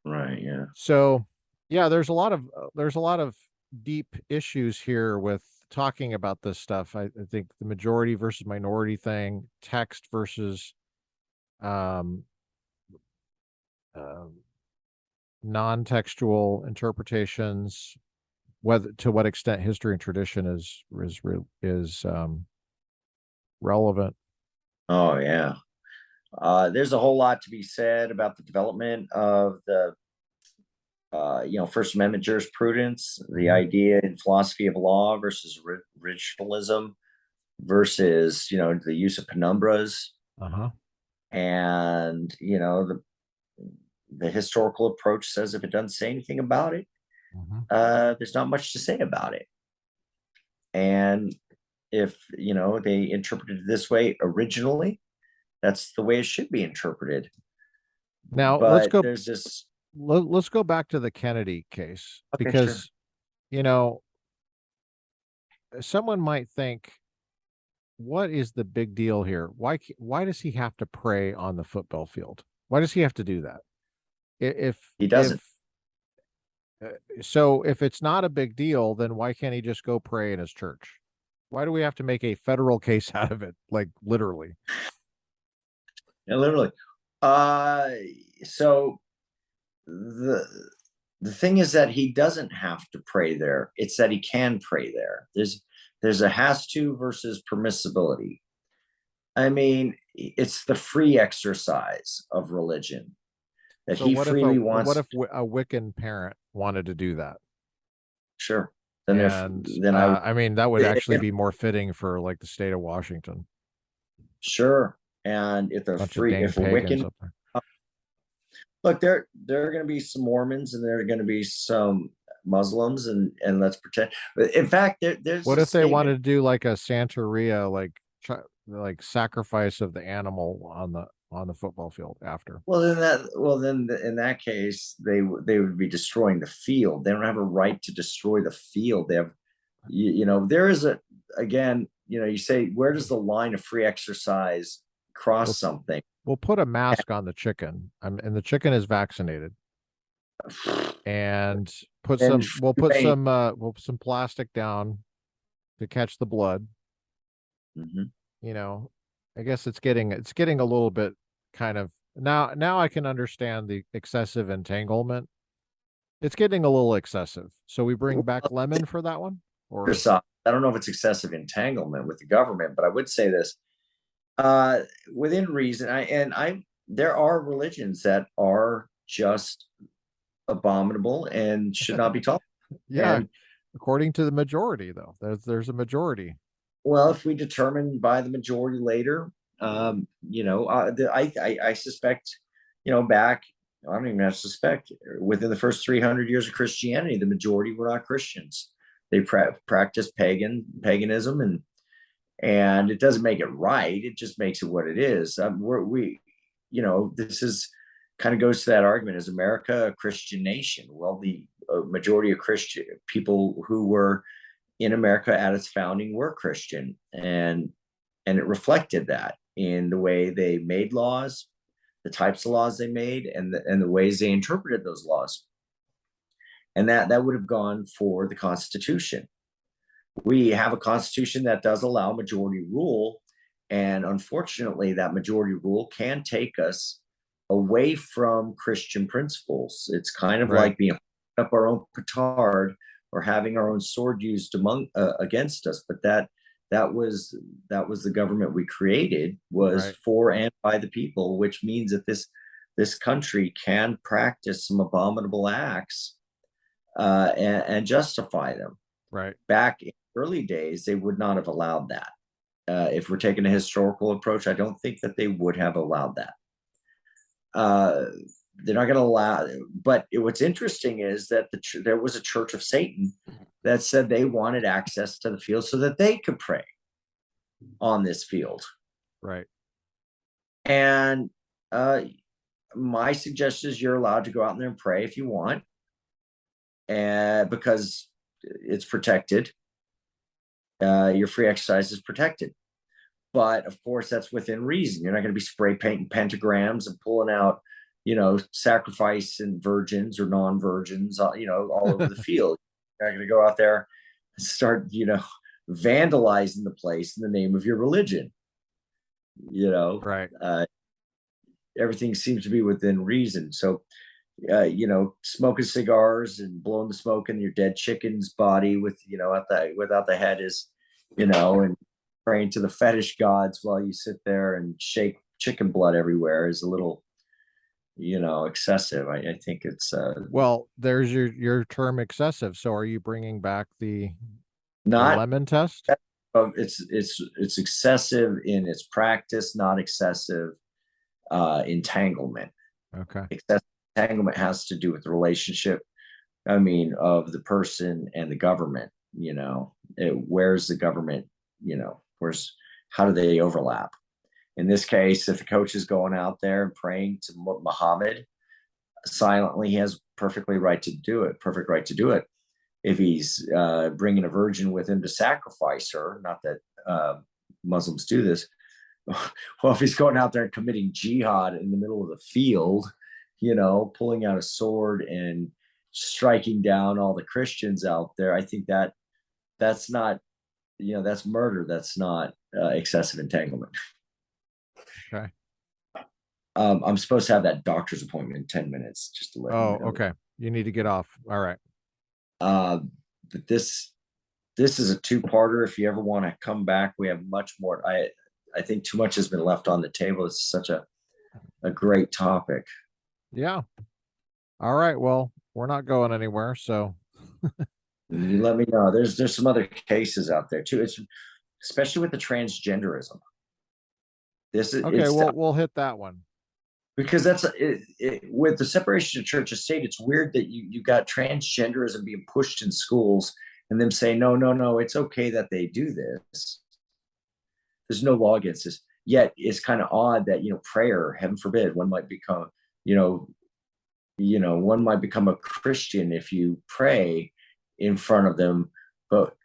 [SPEAKER 2] Right. Yeah.
[SPEAKER 1] So, yeah, there's a lot of deep issues here with talking about this stuff. I think the majority versus minority thing, text versus um, uh, non-textual interpretations, whether to what extent history and tradition is relevant.
[SPEAKER 2] Oh yeah. There's a whole lot to be said about the development of the First Amendment jurisprudence, the
[SPEAKER 1] Mhm.
[SPEAKER 2] idea in philosophy of law versus originalism versus the use of penumbras,
[SPEAKER 1] Uh-huh.
[SPEAKER 2] and the historical approach says if it doesn't say anything about it,
[SPEAKER 1] Mhm.
[SPEAKER 2] there's not much to say about it. And if they interpreted it this way originally, that's the way it should be interpreted.
[SPEAKER 1] Now
[SPEAKER 2] But there's this.
[SPEAKER 1] let's go back to the Kennedy case,
[SPEAKER 2] Okay, sure.
[SPEAKER 1] because you know someone might think, what is the big deal here? Why does he have to pray on the football field? Why does he have to do that?
[SPEAKER 2] He
[SPEAKER 1] If
[SPEAKER 2] doesn't.
[SPEAKER 1] uh, so if it's not a big deal, then why can't he just go pray in his church? Why do we have to make a federal case out of it? Like literally.
[SPEAKER 2] Yeah, literally. Uh, so the the thing is that he doesn't have to pray there. It's that he can pray there. There's a has to versus permissibility. I mean, it's the free exercise of religion that
[SPEAKER 1] So
[SPEAKER 2] he freely
[SPEAKER 1] what
[SPEAKER 2] wants.
[SPEAKER 1] if a Wiccan parent wanted to do that?
[SPEAKER 2] Sure. Then if
[SPEAKER 1] And
[SPEAKER 2] then I
[SPEAKER 1] I mean, that would actually
[SPEAKER 2] if
[SPEAKER 1] be more fitting for like the state of Washington.
[SPEAKER 2] sure. And if they're
[SPEAKER 1] Bunch of
[SPEAKER 2] free,
[SPEAKER 1] dang
[SPEAKER 2] if a
[SPEAKER 1] pagans
[SPEAKER 2] Wiccan,
[SPEAKER 1] up there.
[SPEAKER 2] look, there are going to be some Mormons and there are going to be some Muslims, and let's pretend. In fact, there's
[SPEAKER 1] What
[SPEAKER 2] a
[SPEAKER 1] if they
[SPEAKER 2] statement.
[SPEAKER 1] wanted to do like a Santeria, like sacrifice of the animal on the football field after?
[SPEAKER 2] Then in that case, they would be destroying the field. They don't have a right to destroy the field. They have, there is a, again, you say, where does the line of free exercise cross
[SPEAKER 1] We'll
[SPEAKER 2] something?
[SPEAKER 1] we'll put a mask on the chicken, and the chicken is vaccinated, and
[SPEAKER 2] And
[SPEAKER 1] we'll put some plastic down to catch the blood.
[SPEAKER 2] Mhm.
[SPEAKER 1] You know, I guess it's getting a little bit kind of now I can understand the excessive entanglement. It's getting a little excessive. So we bring back lemon for that one, or
[SPEAKER 2] I don't know if it's excessive entanglement with the government, but I would say this, uh, within reason. I there are religions that are just abominable and should not be taught.
[SPEAKER 1] yeah,
[SPEAKER 2] And
[SPEAKER 1] according to the majority though. There's a majority.
[SPEAKER 2] well, if we determine by the majority later, I suspect, back, I don't even have to suspect, within the first 300 years of Christianity, the majority were not Christians. They practiced paganism, and it doesn't make it right. It just makes it what it is. This is kind of goes to that argument: is America a Christian nation? Well, the majority of Christian people who were in America at its founding were Christian, and it reflected that in the way they made laws, the types of laws they made, and the ways they interpreted those laws. And that would have gone for the Constitution. We have a Constitution that does allow majority rule, and unfortunately, that majority rule can take us away from Christian principles. It's kind of
[SPEAKER 1] Right.
[SPEAKER 2] like being up our own petard or having our own sword used against us. But that was the government we created, was
[SPEAKER 1] Right.
[SPEAKER 2] for and by the people, which means that this country can practice some abominable acts, and justify them.
[SPEAKER 1] Right.
[SPEAKER 2] Back in early days, they would not have allowed that. if we're taking a historical approach, I don't think that they would have allowed that. They're not going to allow. But what's interesting is that there was a Church of Satan that said they wanted access to the field so that they could pray on this field.
[SPEAKER 1] Right.
[SPEAKER 2] And my suggestion is you're allowed to go out there and pray if you want, and because it's protected. Your free exercise is protected. But of course, that's within reason. You're not going to be spray painting pentagrams and pulling out, sacrifice and virgins or non-virgins, all over the field. You're not going to go out there and start, vandalizing the place in the name of your religion.
[SPEAKER 1] Right.
[SPEAKER 2] Everything seems to be within reason. So, smoking cigars and blowing the smoke in your dead chicken's body with, without the head is, and praying to the fetish gods while you sit there and shake chicken blood everywhere is a little, excessive. I think it's
[SPEAKER 1] well, there's your term excessive. So are you bringing back the
[SPEAKER 2] not
[SPEAKER 1] lemon test?
[SPEAKER 2] It's excessive in its practice, not excessive entanglement.
[SPEAKER 1] Okay.
[SPEAKER 2] Excessive entanglement has to do with the relationship, of the person and the government. Where's the government? How do they overlap? In this case, if the coach is going out there and praying to Muhammad silently, he has perfect right to do it. If he's bringing a virgin with him to sacrifice her, not that Muslims do this. Well, if he's going out there and committing jihad in the middle of the field, pulling out a sword and striking down all the Christians out there, I think that's not, that's murder. That's not excessive entanglement.
[SPEAKER 1] Okay.
[SPEAKER 2] I'm supposed to have that doctor's appointment in 10 minutes, just to let you know.
[SPEAKER 1] Okay. You need to get off. All right.
[SPEAKER 2] But this is a two-parter. If you ever want to come back, we have much more. I think too much has been left on the table. It's such a great topic.
[SPEAKER 1] Yeah. All right. Well, we're not going anywhere. So
[SPEAKER 2] you let me know. There's some other cases out there too. It's especially with the transgenderism. This is
[SPEAKER 1] okay. We'll hit that one
[SPEAKER 2] because that's with the separation of church and state. It's weird that you got transgenderism being pushed in schools and them saying no, it's okay that they do this. There's no law against this. Yet it's kind of odd that prayer, heaven forbid, one might become one might become a Christian if you pray in front of them, but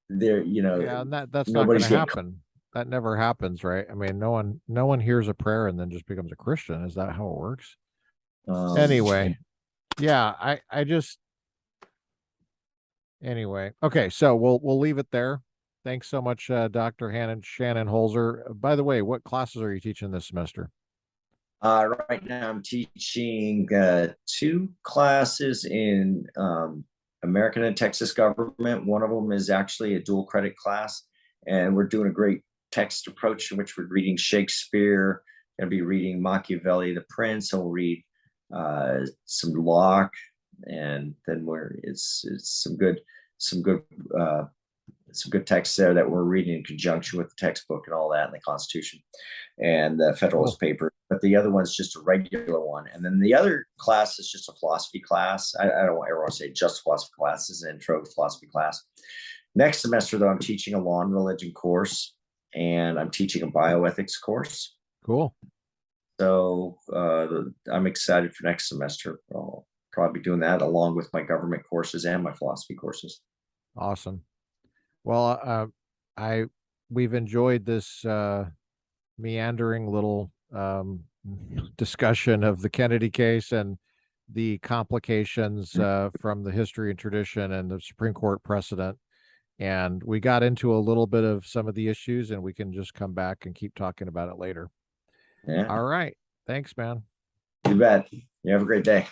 [SPEAKER 2] they're
[SPEAKER 1] yeah, and that's not going to happen. That never happens, right? I mean, no one hears a prayer and then just becomes a Christian. Is that how it works? Anyway, yeah, I just anyway. Okay, so we'll leave it there. Thanks so much, Dr. Shannon Holzer. By the way, what classes are you teaching this semester?
[SPEAKER 2] Right now, I'm teaching 2 classes in American and Texas government. One of them is actually a dual credit class, and we're doing a great text approach in which we're reading Shakespeare, going to be reading Machiavelli, The Prince, and we'll read some Locke, and then it's some good texts there that we're reading in conjunction with the textbook and all that, and the Constitution and the Federalist Papers. But the other one's just a regular one. And then the other class is just a philosophy class. I don't ever want to say just philosophy class. This is an intro to philosophy class. Next semester, though, I'm teaching a law and religion course, and I'm teaching a bioethics course.
[SPEAKER 1] Cool.
[SPEAKER 2] So I'm excited for next semester. I'll probably be doing that along with my government courses and my philosophy courses.
[SPEAKER 1] Awesome. Well, we've enjoyed this meandering little discussion of the Kennedy case and the complications from the history and tradition and the Supreme Court precedent. And we got into a little bit of some of the issues, and we can just come back and keep talking about it later.
[SPEAKER 2] Yeah.
[SPEAKER 1] All right. Thanks, man.
[SPEAKER 2] You bet. You have a great day.